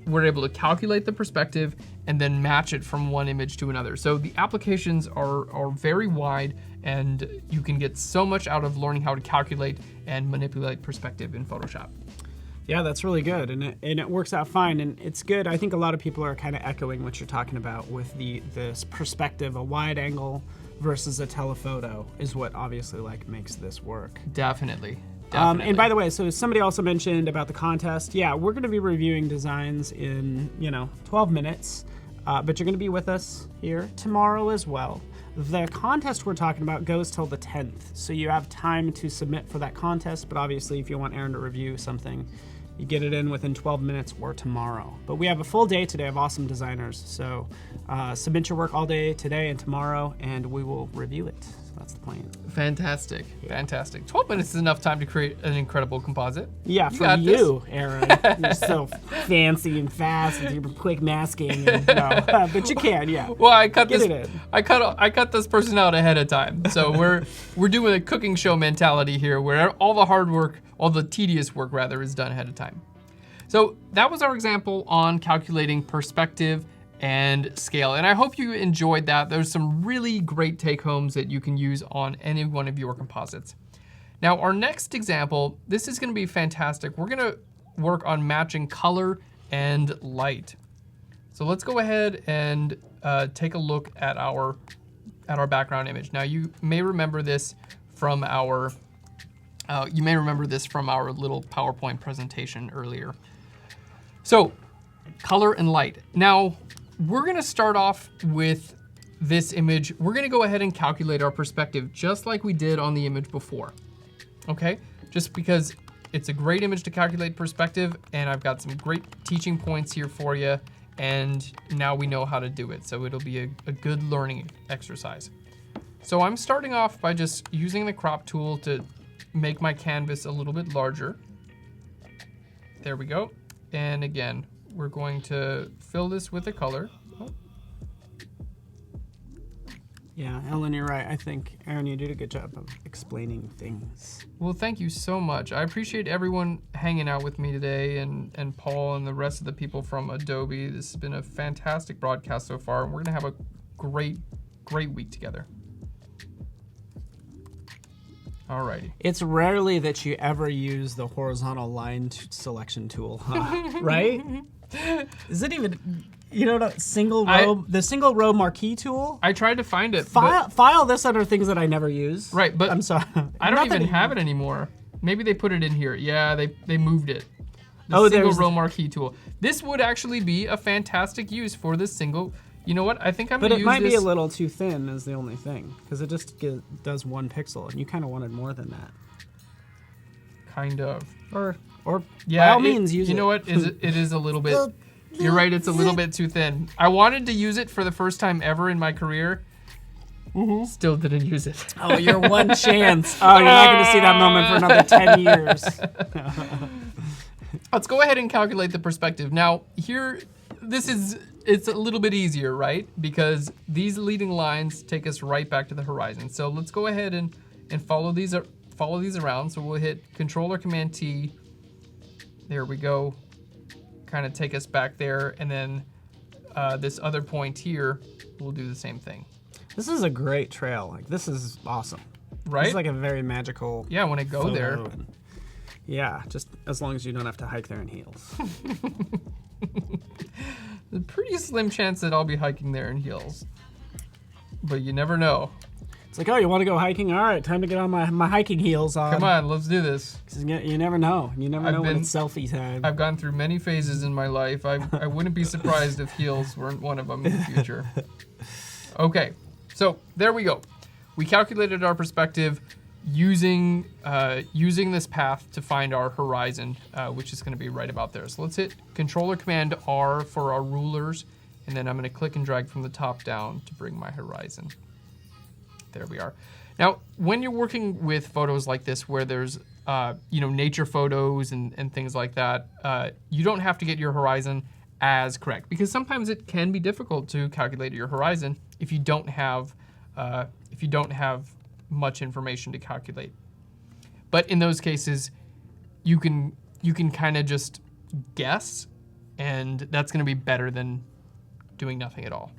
we're able to calculate the perspective and then match it from one image to another. So the applications are very wide, and you can get so much out of learning how to calculate and manipulate perspective in Photoshop. Yeah, that's really good, and it works out fine, and it's good. I think a lot of people are kind of echoing what you're talking about with this perspective, a wide angle versus a telephoto is what obviously like makes this work. Definitely. And by the way, so somebody also mentioned about the contest. Yeah, we're going to be reviewing designs in 12 minutes, but you're going to be with us here tomorrow as well. The contest we're talking about goes till the 10th, so you have time to submit for that contest, but obviously if you want Aaron to review something, you get it in within 12 minutes or tomorrow. But we have a full day today of awesome designers, so submit your work all day today and tomorrow, and we will review it. So that's the plan. Fantastic, fantastic. 12 minutes is enough time to create an incredible composite. Yeah, for you, Aaron. You're so fancy and fast with your quick masking. But you can, yeah. Well, I cut this person out ahead of time. So we're doing a cooking show mentality here, where all the hard work, all the tedious work rather, is done ahead of time. So that was our example on calculating perspective and scale. And I hope you enjoyed that. There's some really great take-homes that you can use on any one of your composites. Now, our next example, this is gonna be fantastic. We're gonna work on matching color and light. So let's go ahead and take a look at our background image. Now, you may remember this from our little PowerPoint presentation earlier. So, color and light. Now, we're gonna start off with this image. We're gonna go ahead and calculate our perspective just like we did on the image before, okay? Just because it's a great image to calculate perspective, and I've got some great teaching points here for you, and now we know how to do it, so it'll be a good learning exercise. So I'm starting off by just using the crop tool to make my canvas a little bit larger. There we go. And again, we're going to fill this with a color. Yeah, Ellen, you're right. I think, Aaron, you did a good job of explaining things. Well, thank you so much. I appreciate everyone hanging out with me today, and Paul and the rest of the people from Adobe. This has been a fantastic broadcast so far, and we're gonna have a great week together. Alrighty. It's rarely that you ever use the horizontal line selection tool, huh? Right? Is it even, you know, the single row marquee tool? I tried to find it. File this under things that I never use. Right, but I'm sorry. I don't even have it anymore. Maybe they put it in here. Yeah, they moved it. The Oh, single there's row marquee tool. This would actually be a fantastic use for this single. You know what? I think I'm gonna use this. But it might be a little too thin is the only thing, because it just does 1 pixel, and you kind of wanted more than that. Kind of. Or yeah, by all means, use it. You know what? It is a little bit. You're right. It's a little bit too thin. I wanted to use it for the first time ever in my career. Still didn't use it. Oh, your one chance. Oh, you're not going to see that moment for another 10 years. Let's go ahead and calculate the perspective. Now, here, it's a little bit easier, right? Because these leading lines take us right back to the horizon. So let's go ahead and follow these around. So we'll hit Control or Command T. There we go. Kind of take us back there, and then this other point here, we'll do the same thing. This is a great trail. Like, this is awesome. Right? It's like a very magical. Yeah, when I go there. Yeah, just as long as you don't have to hike there in heels. There's a pretty slim chance that I'll be hiking there in heels, but you never know. It's like, oh, you want to go hiking? All right, time to get on my hiking heels on. Come on, let's do this. You never know. You never know when it's selfie time. I've gone through many phases in my life. I wouldn't be surprised if heels weren't one of them in the future. Okay, so there we go. We calculated our perspective using this path to find our horizon, which is going to be right about there. So let's hit Control or Command R for our rulers, and then I'm going to click and drag from the top down to bring my horizon. There we are. Now, when you're working with photos like this, where there's nature photos and things like that, you don't have to get your horizon as correct, because sometimes it can be difficult to calculate your horizon if you don't have much information to calculate. But in those cases, you can kind of just guess, and that's going to be better than doing nothing at all.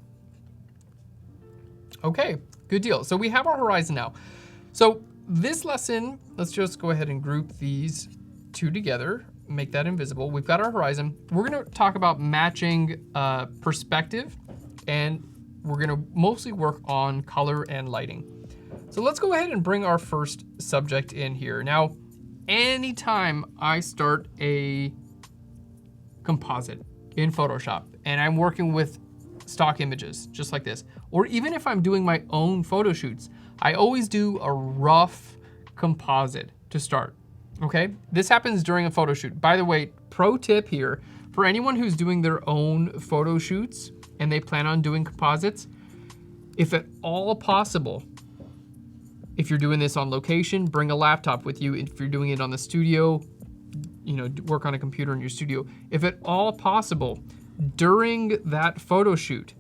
Okay, good deal. So we have our horizon now. So this lesson, let's just go ahead and group these two together, make that invisible. We've got our horizon. We're going to talk about matching perspective, and we're going to mostly work on color and lighting. So let's go ahead and bring our first subject in here. Now, anytime I start a composite in Photoshop and I'm working with stock images just like this, or even if I'm doing my own photo shoots, I always do a rough composite to start, okay? This happens during a photo shoot. By the way, pro tip here, for anyone who's doing their own photo shoots and they plan on doing composites, if at all possible, if you're doing this on location, bring a laptop with you. If you're doing it on the studio, work on a computer in your studio. If at all possible, during that photo shoot,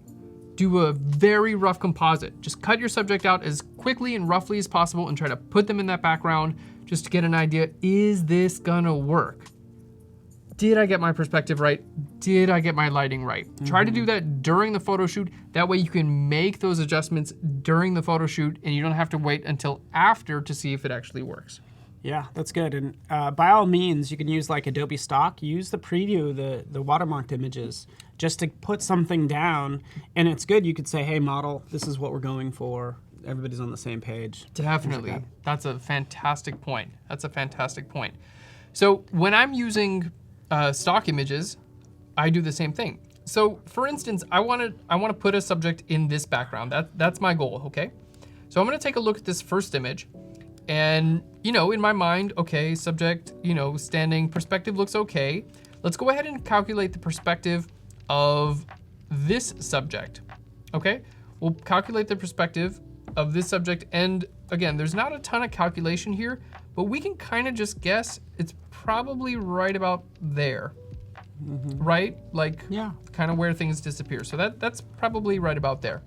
do a very rough composite. Just cut your subject out as quickly and roughly as possible and try to put them in that background just to get an idea, is this gonna work? Did I get my perspective right? Did I get my lighting right? Try to do that during the photo shoot. That way you can make those adjustments during the photo shoot and you don't have to wait until after to see if it actually works. Yeah, that's good. And by all means, you can use like Adobe Stock. Use the preview, the watermarked images, just to put something down. And it's good. You could say, hey, model, this is what we're going for. Everybody's on the same page. Definitely. Like that's a fantastic point. That's a fantastic point. So when I'm using stock images, I do the same thing. So for instance, I want to put a subject in this background. That's my goal, okay? So I'm going to take a look at this first image. And, in my mind, okay, subject, standing, perspective looks okay. Let's go ahead and calculate the perspective of this subject, okay? We'll calculate the perspective of this subject. And again, there's not a ton of calculation here, but we can kind of just guess it's probably right about there, right? Like, yeah, kind of where things disappear. So that's probably right about there.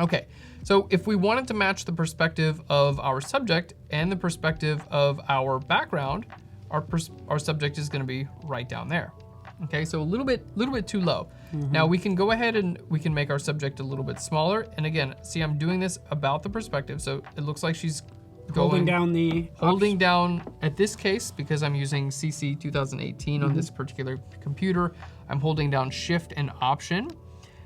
Okay. So if we wanted to match the perspective of our subject and the perspective of our background, our subject is going to be right down there. Okay, so a little bit too low. Now we can go ahead and we can make our subject a little bit smaller. And again, see, I'm doing this about the perspective, so it looks like she's Holding down the Holding down, at this case, because I'm using CC 2018 on this particular computer, I'm holding down Shift and Option.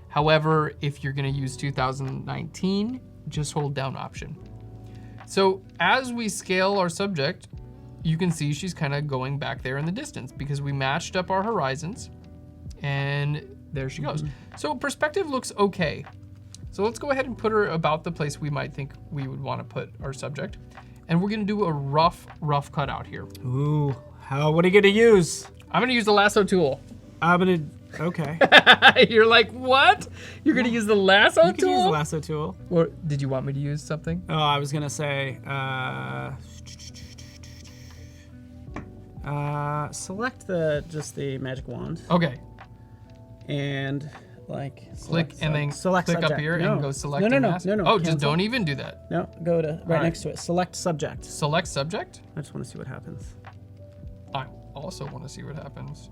However, if you're gonna use 2019, just hold down Option. So as we scale our subject, you can see she's kind of going back there in the distance because we matched up our horizons, and there she goes. So perspective looks okay. So let's go ahead and put her about the place we might think we would want to put our subject. And we're gonna do a rough cutout here. Ooh, what are you gonna use? I'm gonna use the lasso tool. Okay. You're like, what? You're gonna use the lasso tool? You can use the lasso tool. Or did you want me to use something? Oh, I was gonna say, select just the magic wand. Okay. And click and then select click subject. up here and go select No. mask. Oh, Cancel. just don't even do that. No, go to right next to it. Select subject. Select subject. I just want to see what happens. I also want to see what happens.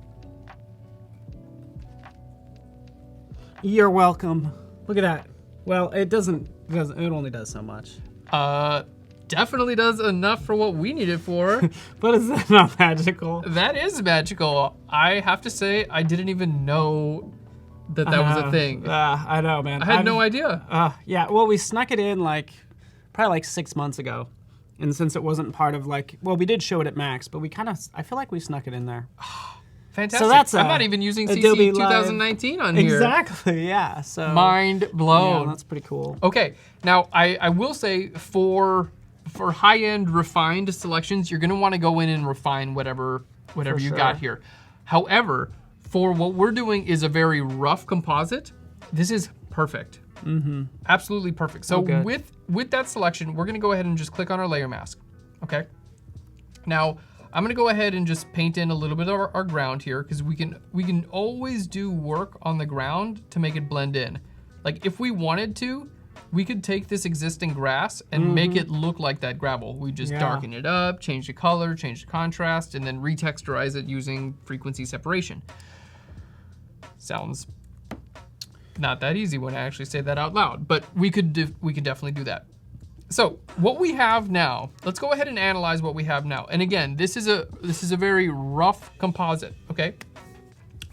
You're welcome. Look at that. Well, it only does so much. Definitely does enough for what we need it for. But is that not magical? That is magical. I have to say, I didn't even know that was a thing. I know, man. I had no idea. Yeah, well, we snuck it in probably 6 months ago. And since it wasn't part of we did show it at Max, but I feel like we snuck it in there. Fantastic. So I'm not even using CC Adobe 2019 on here. Exactly, yeah. So mind blown. Yeah, that's pretty cool. Okay, now I will say for high-end refined selections, you're gonna wanna go in and refine whatever you got here. However, for what we're doing is a very rough composite, this is perfect. Absolutely perfect. So with that selection, we're gonna go ahead and just click on our layer mask, okay? Now, I'm gonna go ahead and just paint in a little bit of our ground here because we can always do work on the ground to make it blend in. Like if we wanted to, we could take this existing grass and make it look like that gravel. We just darken it up, change the color, change the contrast, and then retexturize it using frequency separation. Sounds not that easy when I actually say that out loud, but we could definitely do that. So what we have now, let's go ahead and analyze what we have now. And again, this is a very rough composite, okay?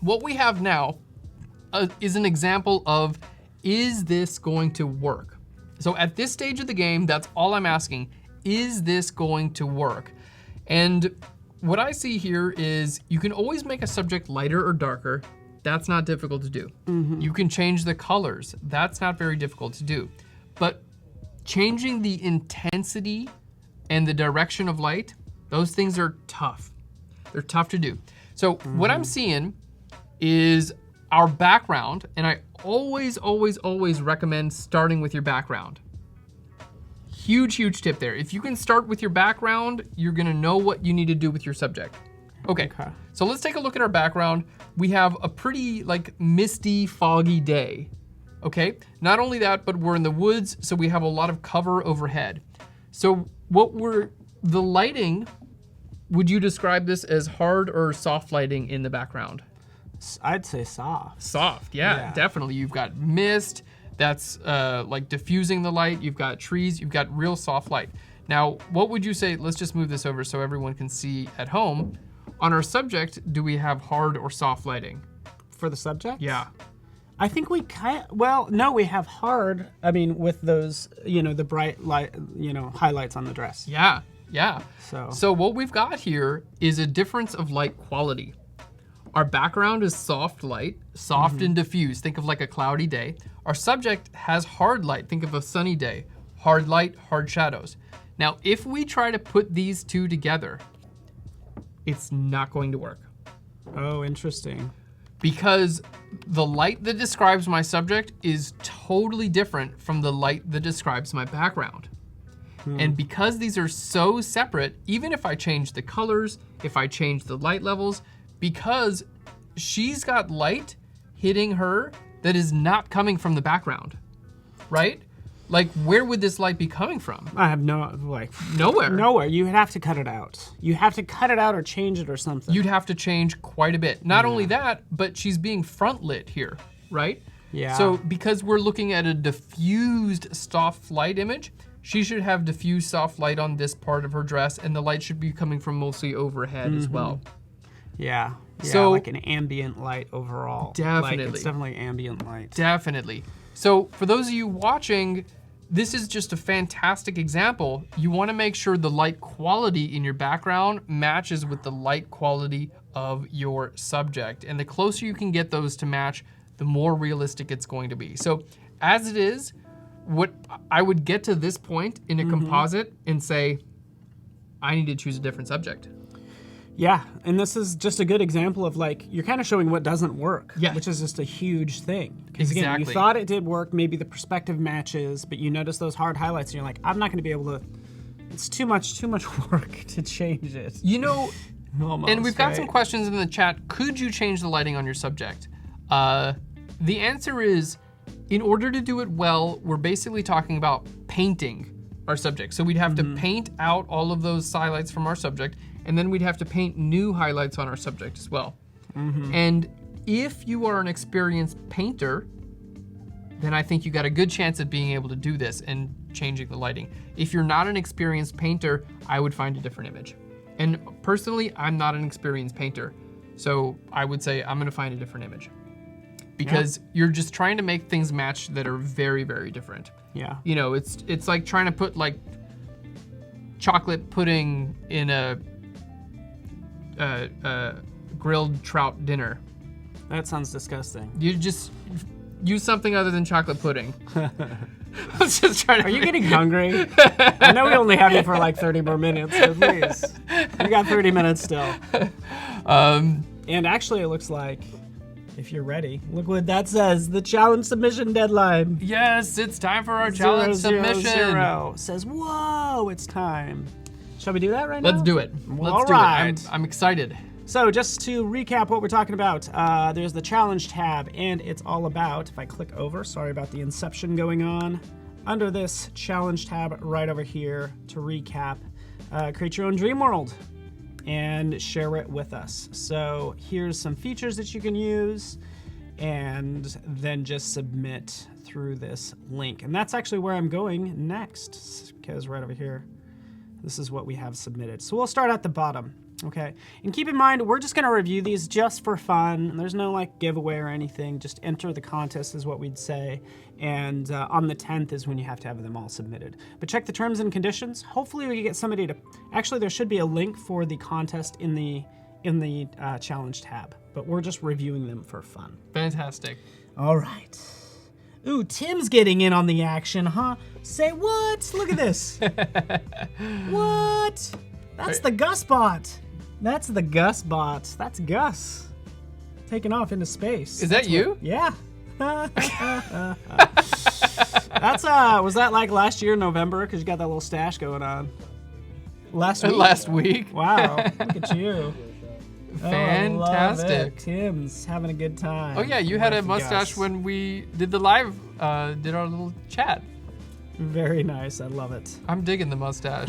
What we have now is an example of, is this going to work? So at this stage of the game, that's all I'm asking, is this going to work? And what I see here is you can always make a subject lighter or darker. That's not difficult to do. You can change the colors. That's not very difficult to do. But changing the intensity and the direction of light, those things are tough. They're tough to do. So what I'm seeing is our background, and I always recommend starting with your background. Huge tip there. If you can start with your background, you're gonna know what you need to do with your subject. Okay, so let's take a look at our background. We have a pretty misty, foggy day. Okay, not only that, but we're in the woods, so we have a lot of cover overhead. So the lighting, would you describe this as hard or soft lighting in the background? I'd say soft. Soft, yeah, definitely. You've got mist that's diffusing the light. You've got trees, you've got real soft light. Now, what would you say, let's just move this over so everyone can see at home. On our subject, do we have hard or soft lighting? For the subject? Yeah. I think we no, we have hard, with those, the bright light, highlights on the dress. Yeah. So what we've got here is a difference of light quality. Our background is soft light, soft and diffuse. Think of like a cloudy day. Our subject has hard light. Think of a sunny day. Hard light, hard shadows. Now, if we try to put these two together, it's not going to work. Oh, interesting. Because the light that describes my subject is totally different from the light that describes my background. And because these are so separate, even if I change the colors, if I change the light levels, because she's got light hitting her that is not coming from the background, right? Where would this light be coming from? I have nowhere. Nowhere. You would have to cut it out. You have to cut it out or change it or something. You'd have to change quite a bit. Not only that, but she's being front lit here, right? Yeah. So because we're looking at a diffused soft light image, she should have diffuse soft light on this part of her dress, and the light should be coming from mostly overhead as well. Yeah. Yeah, So- like an ambient light overall. Definitely. Like, it's definitely ambient light. Definitely. So for those of you watching, this is just a fantastic example. You want to make sure the light quality in your background matches with the light quality of your subject. And the closer you can get those to match, the more realistic it's going to be. So as it is, what I would get to this point in a composite and say, I need to choose a different subject. Yeah, and this is just a good example of like, you're kind of showing what doesn't work, Yeah. which is just a huge thing. Because again, you Exactly. thought it did work, maybe the perspective matches, but you notice those hard highlights and you're like, I'm not gonna be able to, it's too much work to change it. You know, Almost, and we've got some right? questions in the chat. Could you change the lighting on your subject? The answer is, in order to do it well, we're basically talking about painting our subject. So we'd have to paint out all of those highlights from our subject, and then we'd have to paint new highlights on our subject as well. And if you are an experienced painter, then I think you got a good chance at being able to do this and changing the lighting. If you're not an experienced painter, I would find a different image. And personally, I'm not an experienced painter. So I would say I'm gonna find a different image. Because you're just trying to make things match that are very, very different. Yeah. You know, it's like trying to put like chocolate pudding in a grilled trout dinner. That sounds disgusting. You just use something other than chocolate pudding. I was just trying to. Are you getting hungry? I know we only have you for like 30 more minutes, but please. We got 30 minutes still. And actually, it looks like, if you're ready, look what that says. The challenge submission deadline. Yes, it's time for our challenge submission. 000 says, whoa, it's time. Shall we do that right now? Let's do it. Well, Let's do alright. it. I'm excited. So just to recap what we're talking about, there's the challenge tab, and it's all about, if I click over, sorry about the inception going on, under this challenge tab right over here to recap, create your own dream world and share it with us. So here's some features that you can use, and then just submit through this link. And that's actually where I'm going next, because right over here, this is what we have submitted. So we'll start at the bottom. Okay, and keep in mind, we're just gonna review these just for fun. There's no like giveaway or anything. Just enter the contest is what we'd say. And on the 10th is when you have to have them all submitted. But check the terms and conditions. Hopefully we can get somebody to, actually there should be a link for the contest in the challenge tab, but we're just reviewing them for fun. Fantastic. All right. Ooh, Tim's getting in on the action, huh? Say what? Look at this. What? That's the Gus bot. That's the Gus bot. That's Gus. Taking off into space. Is that you? Yeah. That's was that like last year, November? Because you got that little stash going on. Last week. Last week. Wow. Look at you. Fantastic. Oh, I love it. Tim's having a good time. Oh yeah, you had a With mustache Gus. when we did the live, did our little chat. Very nice. I love it. I'm digging the mustache.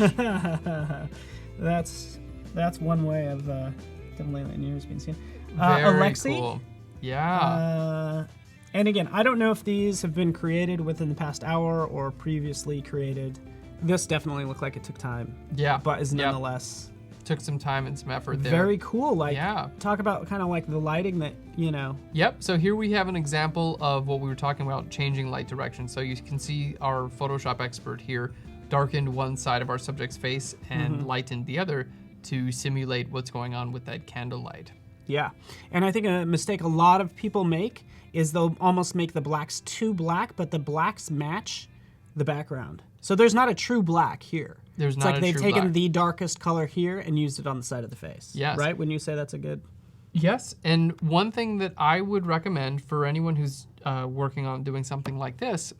That's one way of definitely letting yours being seen. Very Alexi. cool. Yeah. And again, I don't know if these have been created within the past hour or previously created. This definitely looked like it took time, Yeah. but is Yep. nonetheless Took some time and some effort there. very cool. Like, Yeah. talk about kind of like the lighting that, you know. Yep, so here we have an example of what we were talking about, changing light direction. So you can see our Photoshop expert here darkened one side of our subject's face and lightened the other to simulate what's going on with that candlelight. Yeah, and I think a mistake a lot of people make is they'll almost make the blacks too black, but the blacks match the background. So there's not a true black here. There's It's not like a they've true taken black. the darkest color here and used it on the side of the face. Yes. Right? When you say that's a good... Yes, and one thing that I would recommend for anyone who's working on doing something like this,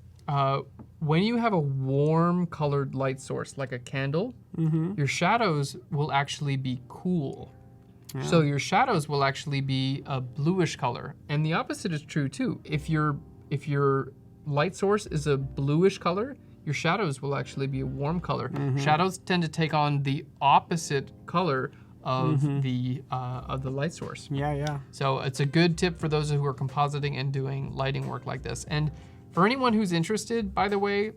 when you have a warm colored light source like a candle, your shadows will actually be cool. Yeah. So your shadows will actually be a bluish color, and the opposite is true too. If your light source is a bluish color, your shadows will actually be a warm color. Shadows tend to take on the opposite color of the light source. Yeah, yeah. So it's a good tip for those who are compositing and doing lighting work like this. And for anyone who's interested, by the way,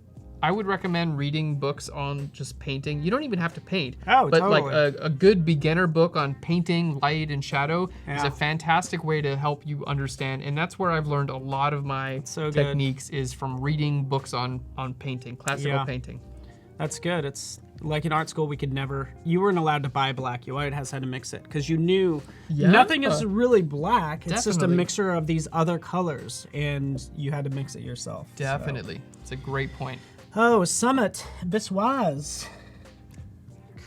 I would recommend reading books on just painting. You don't even have to paint. Oh, but totally. like a good beginner book on painting, light and shadow is Yeah. a fantastic way to help you understand. And that's where I've learned a lot of my so good. techniques is from reading books on painting, classical painting. That's good. It's like in art school, you weren't allowed to buy black. You always had to mix it because you knew nothing is really black. It's just a mixture of these other colors, and you had to mix it yourself. Definitely. It's a great point. Oh, Summit Biswas.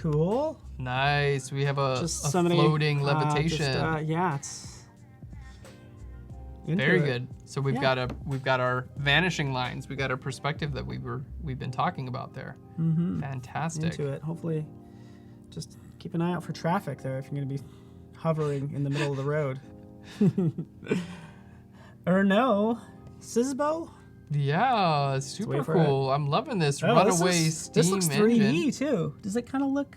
Cool. Nice. We have a so many, floating levitation. It's into Very it. good. So we've got our vanishing lines. We got our perspective that we've been talking about there. Mm-hmm. Fantastic. Into it. Hopefully, just keep an eye out for traffic there if you're going to be hovering in the middle of the road. Or no, Sisbo. Yeah, super wait for cool. I'm loving this Oh, runaway this steam looks 3D engine. too. Does it kind of look?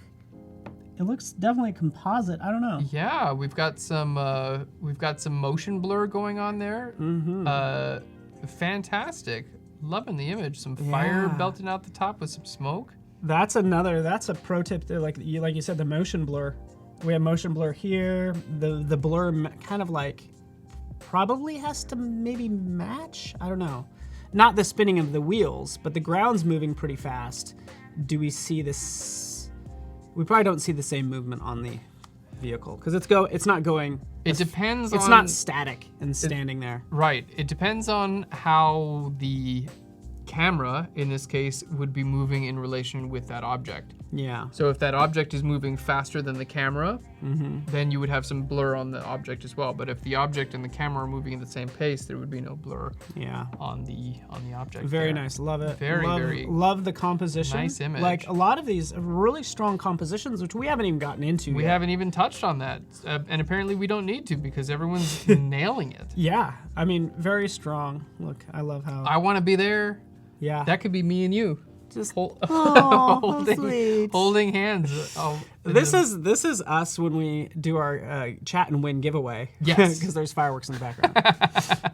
It looks definitely composite. I don't know. Yeah, we've got some motion blur going on there. Mm-hmm. Fantastic. Loving the image. Some fire Yeah. belting out the top with some smoke. That's a pro tip there. Like you said, the motion blur. We have motion blur here. The blur kind of like probably has to maybe match. I don't know. Not the spinning of the wheels, but the ground's moving pretty fast. Do we see this? We probably don't see the same movement on the vehicle because it's not going. It depends It's on... not static and standing there. Right. It depends on how the camera, in this case, would be moving in relation with that object. Yeah. So if that object is moving faster than the camera, then you would have some blur on the object as well. But if the object and the camera are moving at the same pace, there would be no blur Yeah. on the object. Very there. nice. Love it. Very love the composition. nice image. Like a lot of these really strong compositions, which we haven't even gotten into We yet. haven't even touched on that. And apparently we don't need to because everyone's nailing it. Yeah. I mean, very strong. Look, I love how. I want to be there. Yeah. That could be me and you. Just Holding, sweet. holding hands. This is us when we do our chat and win giveaway. Yes. Because there's fireworks in the background.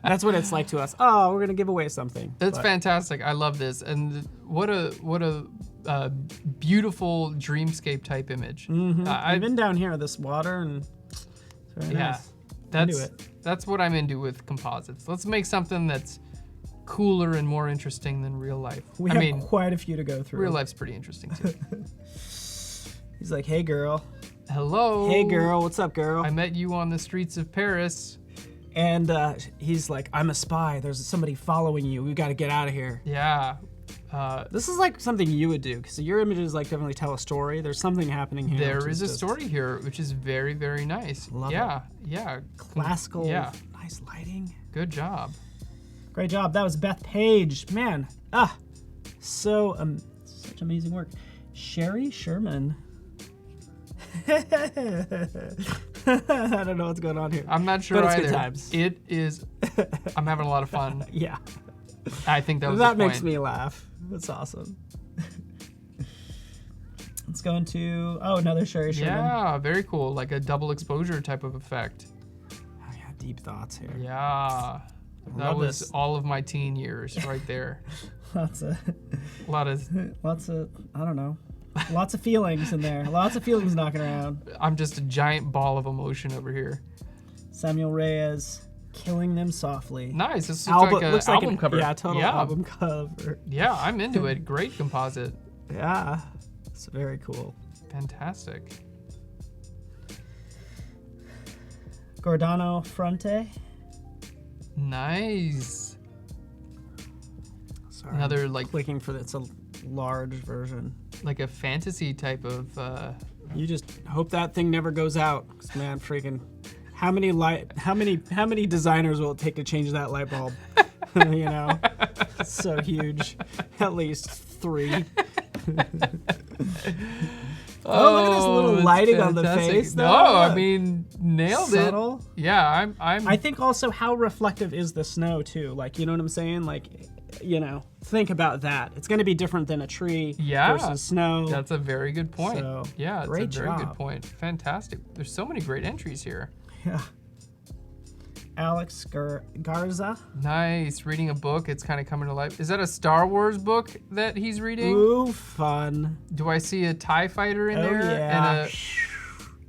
That's what it's like to us. Oh, we're gonna give away something. That's fantastic. I love this, and what a beautiful dreamscape type image. I've been down here, this water, and it's very nice. That's what I'm into with composites. Let's make something that's cooler and more interesting than real life. We have quite a few to go through. Real life's pretty interesting too. He's like, hey girl. Hello. Hey girl, what's up, girl? I met you on the streets of Paris. And he's like, I'm a spy. There's somebody following you. We got to get out of here. Yeah. This is like something you would do because your images like definitely tell a story. There's something happening here. There is a story here, which is very, very nice. Love it. Yeah. Classical. Yeah. Nice lighting. Good job. Great job. That was Beth Page. Man, such amazing work. Sherry Sherman. I don't know what's going on here. I'm not sure but it's either. Good times. It is. I'm having a lot of fun. Yeah. I think that was the That point. makes me laugh. That's awesome. Let's go into another Sherry Sherman. Yeah, very cool. Like a double exposure type of effect. Oh yeah, deep thoughts here. Yeah. That love was this. all of my teen years right there. Lots of I don't know. Lots of feelings in there. Lots of feelings knocking around. I'm just a giant ball of emotion over here. Samuel Reyes, Killing Them Softly. Nice. This looks like an album cover. Yeah, total album cover. Yeah, I'm into it. Great composite. Yeah, it's very cool. Fantastic. Gordano Fronte. Nice. Sorry, Another I'm like clicking for it's a large version. Like a fantasy type of. You just hope that thing never goes out, 'cause, man, freaking, how many designers will it take to change that light bulb? You know, it's so huge. At least 3. Oh, look at this little lighting on the face, though. No, I mean, nailed Subtle. it. Yeah, I think also how reflective is the snow too? Like, you know what I'm saying? Like, you know, think about that. It's going to be different than a tree versus snow. That's a very good point. So, yeah, it's great a very job. good point. Fantastic. There's so many great entries here. Yeah. Alex Garza. Nice. Reading a book. It's kind of coming to life. Is that a Star Wars book that he's reading? Ooh, fun. Do I see a TIE fighter in there? Yeah. And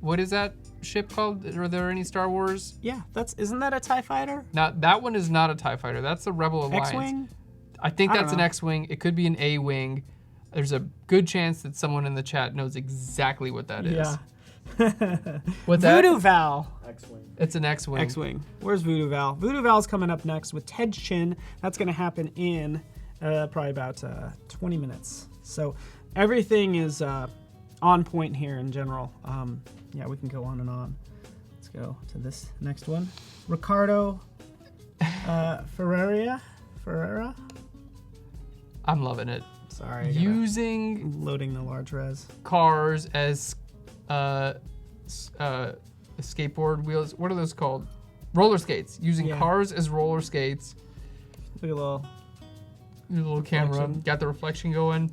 what is that ship called? Are there any Star Wars? Yeah, isn't that a TIE fighter? Now, that one is not a TIE fighter. That's the Rebel Alliance. X-Wing? I think that's an know. X-Wing. It could be an A-Wing. There's a good chance that someone in the chat knows exactly what that is. Yeah. What's that? Voodoo Val. X-Wing. It's an X-Wing. X-Wing. Where's Voodoo Val? Voodoo Val's coming up next with Ted Chin. That's going to happen in probably about 20 minutes. So everything is on point here in general. Yeah, we can go on and on. Let's go to this next one. Ricardo Ferreira. I'm loving it. Sorry. I gotta- Using loading the large res. cars as skateboard wheels. What are those called? Roller skates. Using Yeah. cars as roller skates. Look at a little. Your little camera. Reflection. Got the reflection going.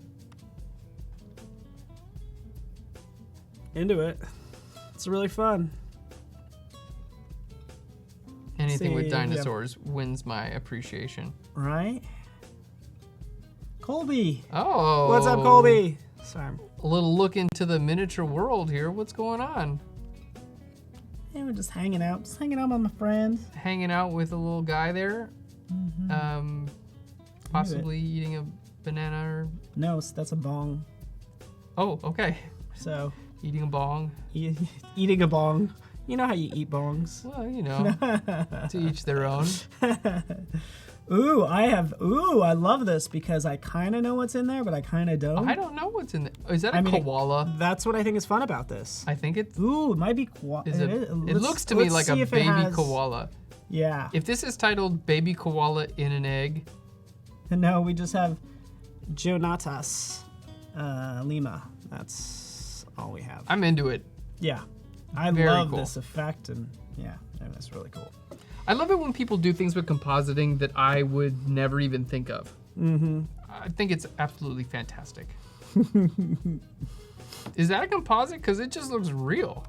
Into it. It's really fun. Anything with See, dinosaurs wins my appreciation. Right? Colby. Oh. What's up, Colby? Sorry. A little look into the miniature world here. What's going on? Hey, we're just hanging out. Just hanging out with my friends. Hanging out with a little guy there. Possibly eating a banana or... No, that's a bong. Oh, okay. So, Eating a bong. eating a bong. You know how you eat bongs. Well, you know, to each their own. Ooh, I love this because I kind of know what's in there, but I kind of don't. I don't know what's in there. Is that a koala? That's what I think is fun about this. I think it's... Ooh, it might be koala. It looks to me like a baby koala. Yeah. If this is titled Baby Koala in an Egg... No, we just have Jonatas Lima. That's all we have. I'm into it. Yeah. I Very love cool. this effect, and yeah, that's really cool. I love it when people do things with compositing that I would never even think of. Mm-hmm. I think it's absolutely fantastic. Is that a composite? Because it just looks real.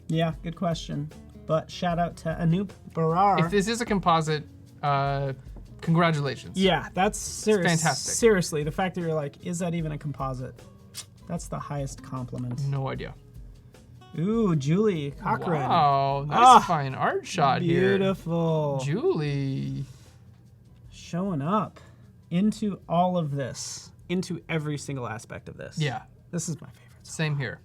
Yeah, good question. But shout out to Anoop Barar. If this is a composite, congratulations. Yeah, that's serious. fantastic. Seriously, the fact that you're like, is that even a composite? That's the highest compliment. No idea. Ooh, Julie Cochran. Wow, nice fine art shot Beautiful. here. Julie. Showing up into all of this, into every single aspect of this. Yeah, This is my favorite. same here.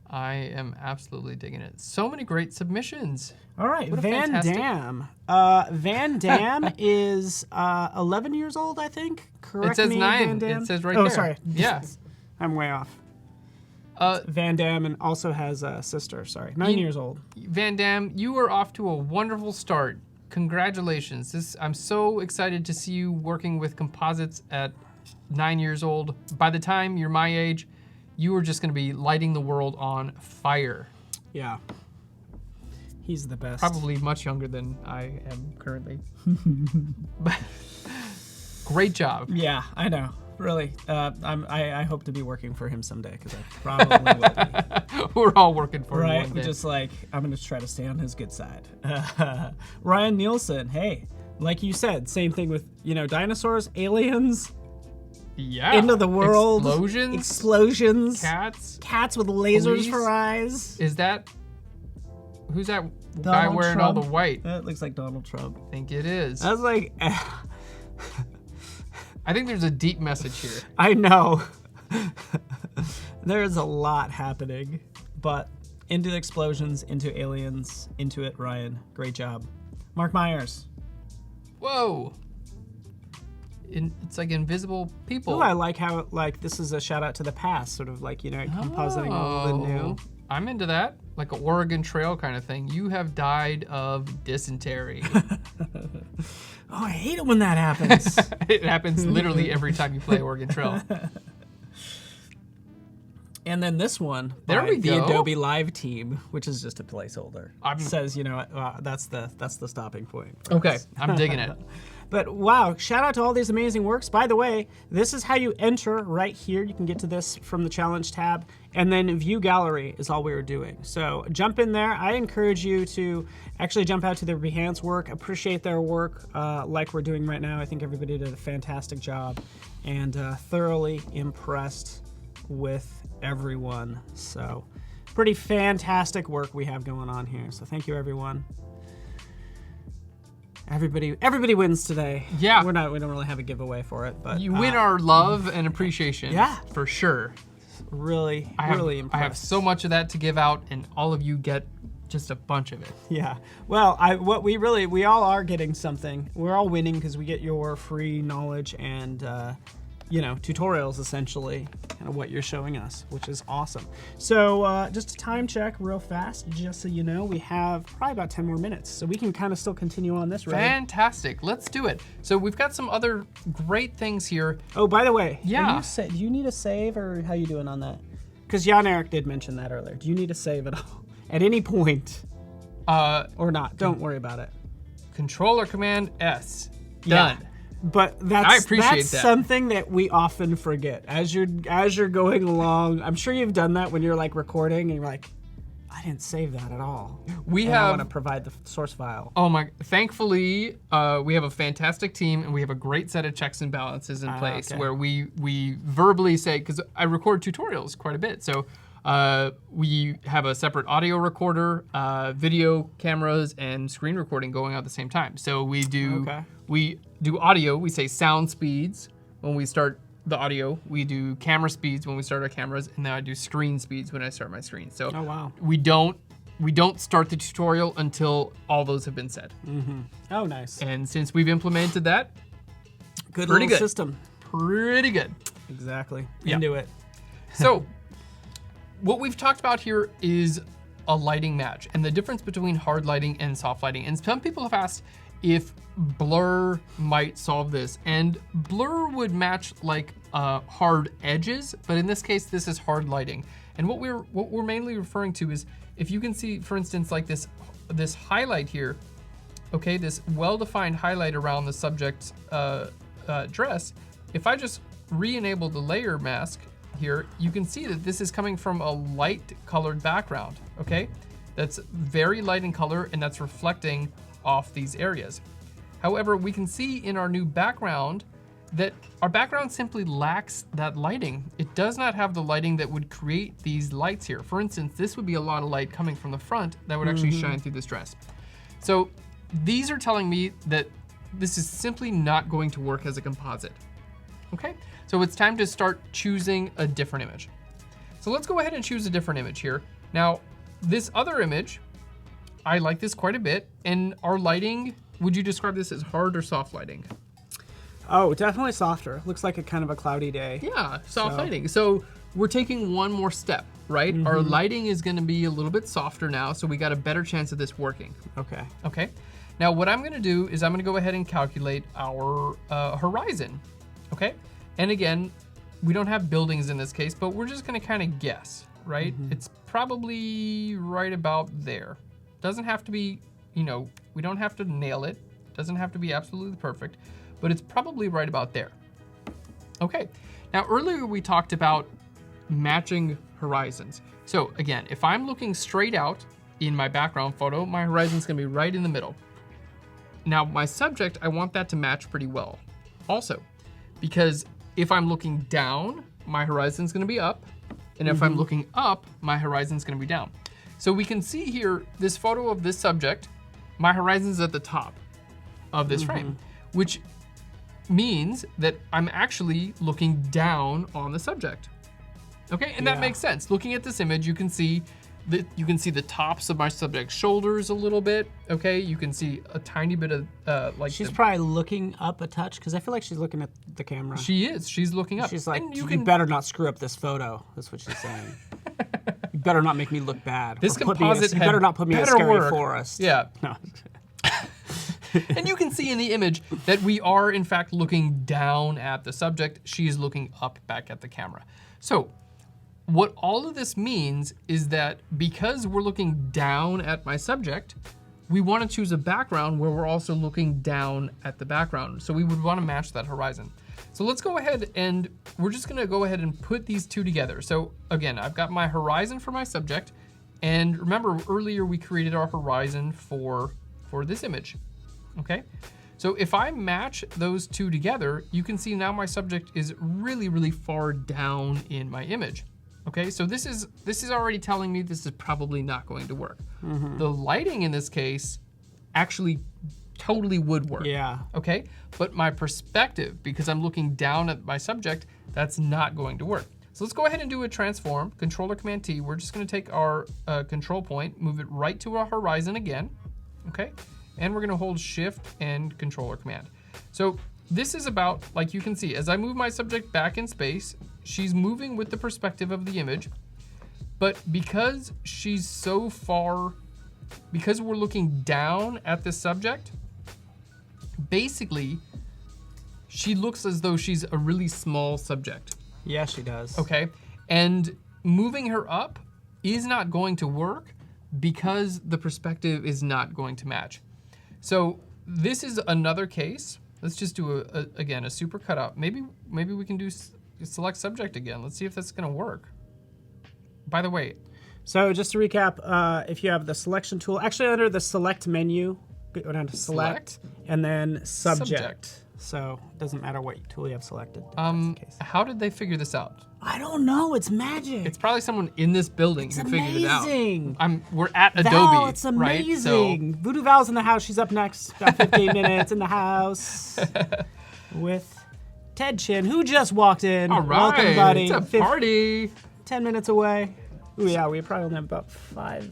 I am absolutely digging it. So many great submissions. All right, What a Van fantastic- Damme. Van Damme is 11 years old, I think. Correct It says me, 9. Van Damme? It says right oh, there. sorry. Yeah. I'm way off. Uh, Van Damme and also has a sister. Sorry, 9 years old. Van Damme, you are off to a wonderful start. Congratulations. I'm so excited to see you working with composites at 9 years old. By the time you're my age, you are just going to be lighting the world on fire. Yeah. He's the best. Probably much younger than I am currently. But great job. Yeah, I know. Really, I hope to be working for him someday because I probably will be. We're all working for him Right, one day. just like I'm gonna try to stay on his good side. Ryan Nielsen, hey, like you said, same thing with dinosaurs, aliens, Yeah. end of the world, Explosions. cats Cats. with lasers Police. for eyes. Is that... Who's that guy Donald wearing all Trump? the white? That looks like Donald Trump. I think it is. I was like, I think there's a deep message here. I know. There's a lot happening, but into the explosions, into aliens, into it, Ryan. Great job. Mark Myers. Whoa. It's like invisible people. Ooh, I like how this is a shout out to the past, sort of like compositing old and new. I'm into that. Like an Oregon Trail kind of thing. You have died of dysentery. Oh, I hate it when that happens. It happens literally every time you play Oregon Trail. And then this one, There by we the go. Adobe Live team, which is just a placeholder, says, you know, that's the stopping point. for Okay, us. I'm digging it. But wow, shout out to all these amazing works. By the way, this is how you enter right here. You can get to this from the challenge tab, and then view gallery is all we were doing. So jump in there. I encourage you to actually jump out to their Behance work, appreciate their work like we're doing right now. I think everybody did a fantastic job, and thoroughly impressed with everyone. So pretty fantastic work we have going on here. So thank you, everyone. Everybody wins today. Yeah. We don't really have a giveaway for it, but You win our love and appreciation. Yeah. For sure. really I impressed. have so much of that to give out, and all of you get just a bunch of it. Yeah. Well, we all are getting something. We're all winning because we get your free knowledge and tutorials, essentially, kind of what you're showing us, which is awesome. So just a time check real fast, just so you know, we have probably about 10 more minutes, so we can kind of still continue on this, right? Fantastic. Let's do it. So we've got some other great things here. Oh, by the way, Yeah. do you need a save, or how you doing on that? Because Jan Eric did mention that earlier. Do you need a save at all? At any point? Or not? Don't worry about it. Control or Command S. Done. Yeah. But I appreciate that's that. something that we often forget as you're going along. I'm sure you've done that when you're like recording and you're like, I didn't save that at all. I want to provide the source file. Oh my! Thankfully, we have a fantastic team, and we have a great set of checks and balances in place okay. where we verbally say, because I record tutorials quite a bit, so we have a separate audio recorder, video cameras, and screen recording going on at the same time. So we do audio. We say sound speeds when we start the audio. We do camera speeds when we start our cameras, and then I do screen speeds when I start my screen. So we don't start the tutorial until all those have been said. Mm-hmm. Oh, nice. And since we've implemented that, Good pretty little good. system. Pretty good. Exactly. Yeah. Into it. So what we've talked about here is a lighting match and the difference between hard lighting and soft lighting. And some people have asked if blur might solve this. And blur would match like hard edges, but in this case, this is hard lighting. And what we're mainly referring to is, if you can see, for instance, like this highlight here, okay, this well-defined highlight around the subject's dress. If I just re-enable the layer mask here, you can see that this is coming from a light colored background, okay? That's very light in color, and that's reflecting off these areas. However, we can see in our new background that our background simply lacks that lighting. It does not have the lighting that would create these lights here. For instance, this would be a lot of light coming from the front that would actually shine through this dress. So these are telling me that this is simply not going to work as a composite. Okay, so it's time to start choosing a different image. So let's go ahead and choose a different image here. Now, this other image, I like this quite a bit. And our lighting, would you describe this as hard or soft lighting? Oh, definitely softer. Looks like a kind of a cloudy day. Yeah, soft lighting. So we're taking one more step, right? Our lighting is gonna be a little bit softer now, so we got a better chance of this working. Okay. Okay, now what I'm gonna do is I'm gonna go ahead and calculate our horizon, okay? And again, we don't have buildings in this case, but we're just gonna kind of guess, right? It's probably right about there. Doesn't have to be, we don't have to nail it. Doesn't have to be absolutely perfect, but it's probably right about there. Okay, now earlier we talked about matching horizons. So again, if I'm looking straight out in my background photo, my horizon's gonna be right in the middle. Now my subject, I want that to match pretty well also, because if I'm looking down, my horizon's gonna be up, and if I'm looking up, my horizon's gonna be down. So we can see here, this photo of this subject, my horizon's at the top of this frame, which means that I'm actually looking down on the subject. Okay, and that makes sense. Looking at this image, you can see the tops of my subject's shoulders a little bit. Okay, you can see a tiny bit of She's probably looking up a touch, because I feel like she's looking at the camera. She is. She's looking up. She's like, you better not screw up this photo. That's what she's saying. You better not make me look bad. This Or put me composite you better not put me in a better scary work. forest. Yeah. No. And you can see in the image that we are in fact looking down at the subject. She is looking up back at the camera. So what all of this means is that because we're looking down at my subject, we want to choose a background where we're also looking down at the background. So we would want to match that horizon. So let's go ahead and we're just going to go ahead and put these two together. So again, I've got my horizon for my subject. And remember earlier we created our horizon for this image, okay? So if I match those two together, you can see now my subject is really, really far down in my image. Okay, so this is already telling me this is probably not going to work. The lighting in this case actually totally would work. Yeah. Okay, but my perspective, because I'm looking down at my subject, that's not going to work. So let's go ahead and do a transform, Control or Command T. We're just gonna take our control point, move it right to our horizon again, okay? And we're gonna hold Shift and Control or Command. So this is about, like you can see, as I move my subject back in space, she's moving with the perspective of the image, but because she's so far, because we're looking down at the subject, basically, she looks as though she's a really small subject. Yeah, she does. Okay, and moving her up is not going to work because the perspective is not going to match. So this is another case. Let's just do again a super cutout. Maybe we can do select subject again. Let's see if that's gonna work. By the way, so just to recap, if you have the selection tool, actually under the select menu, go down to select. And then subject. So it doesn't matter what tool you have selected. If that's the case. How did they figure this out? I don't know. It's magic. It's probably someone in this building who figured it out. Amazing. We're at Val, Adobe, it's right? amazing. Voodoo Val's in the house. She's up next. About 15 minutes in the house with Ted Chin, who just walked in. All right, welcome, buddy. it's a party. 10 minutes away. Ooh, yeah, we probably only have about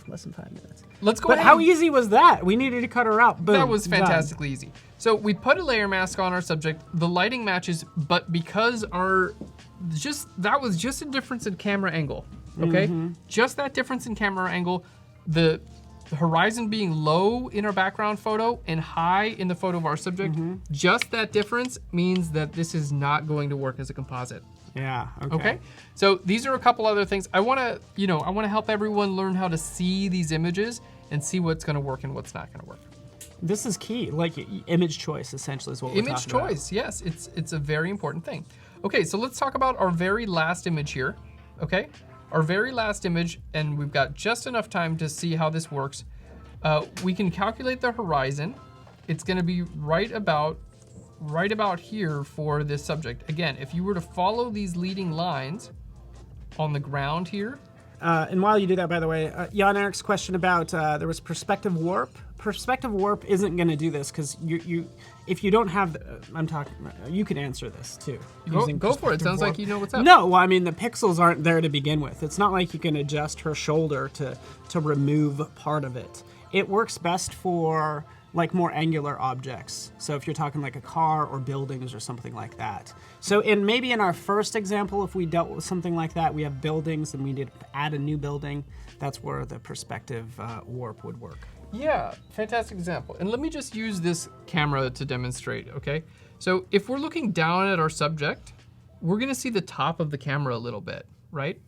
less than 5 minutes. Let's go But ahead. how easy was that? We needed to cut her out. Boom. That was done. fantastically easy. So we put a layer mask on our subject. The lighting matches, but because that was just a difference in camera angle, okay? Just that difference in camera angle, the horizon being low in our background photo and high in the photo of our subject, just that difference means that this is not going to work as a composite. Yeah, Okay, so these are a couple other things. I wanna help everyone learn how to see these images and see what's gonna work and what's not gonna work. This is key, like image choice essentially is what we're Image talking choice, yes, it's a very important thing. Okay, so let's talk about our very last image here, okay? Our very last image, and we've got just enough time to see how this works. We can calculate the horizon. It's gonna be right about here for this subject. Again, if you were to follow these leading lines on the ground here. And while you do that, by the way, Jan Eric's question about there was perspective warp. Perspective warp isn't going to do this because if you don't have, you can answer this too. Go for it. Sounds like you know what's up. No, well, I mean the pixels aren't there to begin with. It's not like you can adjust her shoulder to remove part of it. It works best for like more angular objects. So if you're talking like a car or buildings or something like that. So maybe in our first example, if we dealt with something like that, we have buildings and we need to add a new building, that's where the perspective warp would work. Yeah, fantastic example. And let me just use this camera to demonstrate, okay? So if we're looking down at our subject, we're gonna see the top of the camera a little bit, right?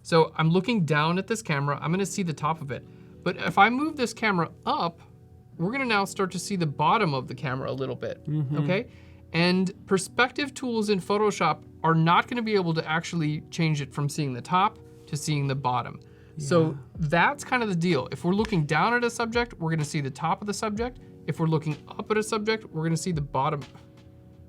So I'm looking down at this camera, I'm gonna see the top of it. But if I move this camera up, we're gonna now start to see the bottom of the camera a little bit, okay? And perspective tools in Photoshop are not gonna be able to actually change it from seeing the top to seeing the bottom. Yeah. So that's kind of the deal. If we're looking down at a subject, we're gonna see the top of the subject. If we're looking up at a subject, we're gonna see the bottom.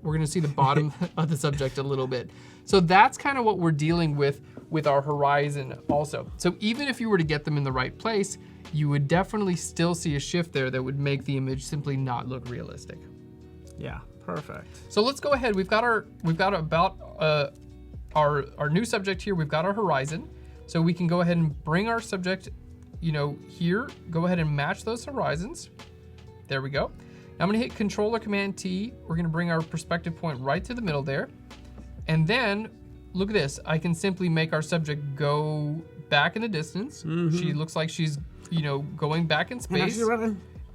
We're gonna see the bottom of the subject a little bit. So that's kind of what we're dealing with our horizon also. So even if you were to get them in the right place, you would definitely still see a shift there that would make the image simply not look realistic. Yeah, perfect. So let's go ahead. We've got our new subject here. We've got our horizon. So we can go ahead and bring our subject, here. Go ahead and match those horizons. There we go. Now I'm gonna hit Control or Command T. We're gonna bring our perspective point right to the middle there. And then look at this. I can simply make our subject go back in the distance. She looks like she's going back in space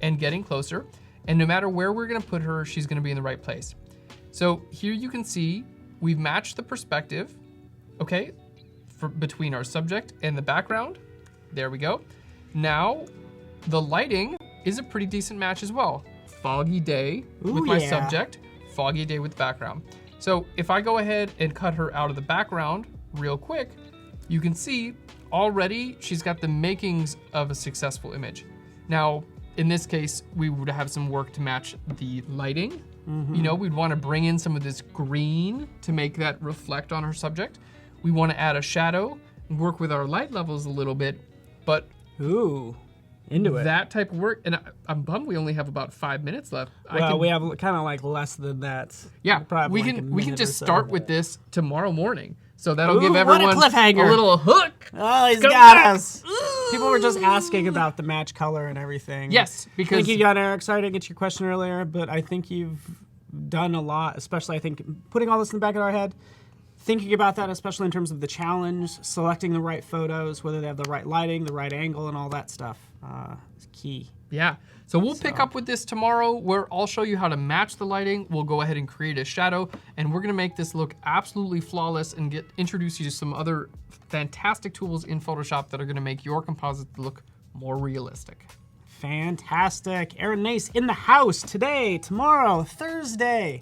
and getting closer. And no matter where we're gonna put her, she's gonna be in the right place. So here you can see we've matched the perspective, okay? between our subject and the background. There we go. Now, the lighting is a pretty decent match as well. Foggy day with my subject, foggy day with background. So if I go ahead and cut her out of the background real quick, you can see already she's got the makings of a successful image. Now, in this case, we would have some work to match the lighting. You know, we'd want to bring in some of this green to make that reflect on her subject. We want to add a shadow and work with our light levels a little bit, but Ooh, into it. that type of work, and I'm bummed we only have about 5 minutes left. Well, we have kind of like less than that. Yeah, Probably we like a can minute just or so, start but- with this tomorrow morning. So that'll Ooh, give what a everyone cliffhanger. little hook. Oh, he's Come got back. us. People were just asking about the match color and everything. Yes, because Thank you, John Eric. Sorry to get your question earlier, but I think you've done a lot, especially I think putting all this in the back of our head, thinking about that, especially in terms of the challenge, selecting the right photos, whether they have the right lighting, the right angle, and all that stuff is key. yeah. So we'll pick up with this tomorrow where I'll show you how to match the lighting. We'll go ahead and create a shadow, and we're gonna make this look absolutely flawless and introduce you to some other fantastic tools in Photoshop that are gonna make your composite look more realistic. Fantastic. Aaron Nace in the house today, tomorrow, Thursday.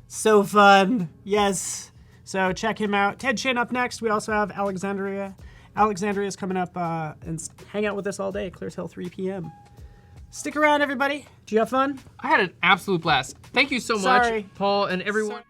So fun. Yes. So check him out. Ted Chin up next. We also have Alexandria. Alexandria's coming up and hang out with us all day, clear till 3 p.m. Stick around, everybody. Did you have fun? I had an absolute blast. Thank you so Sorry. much, Paul, and everyone.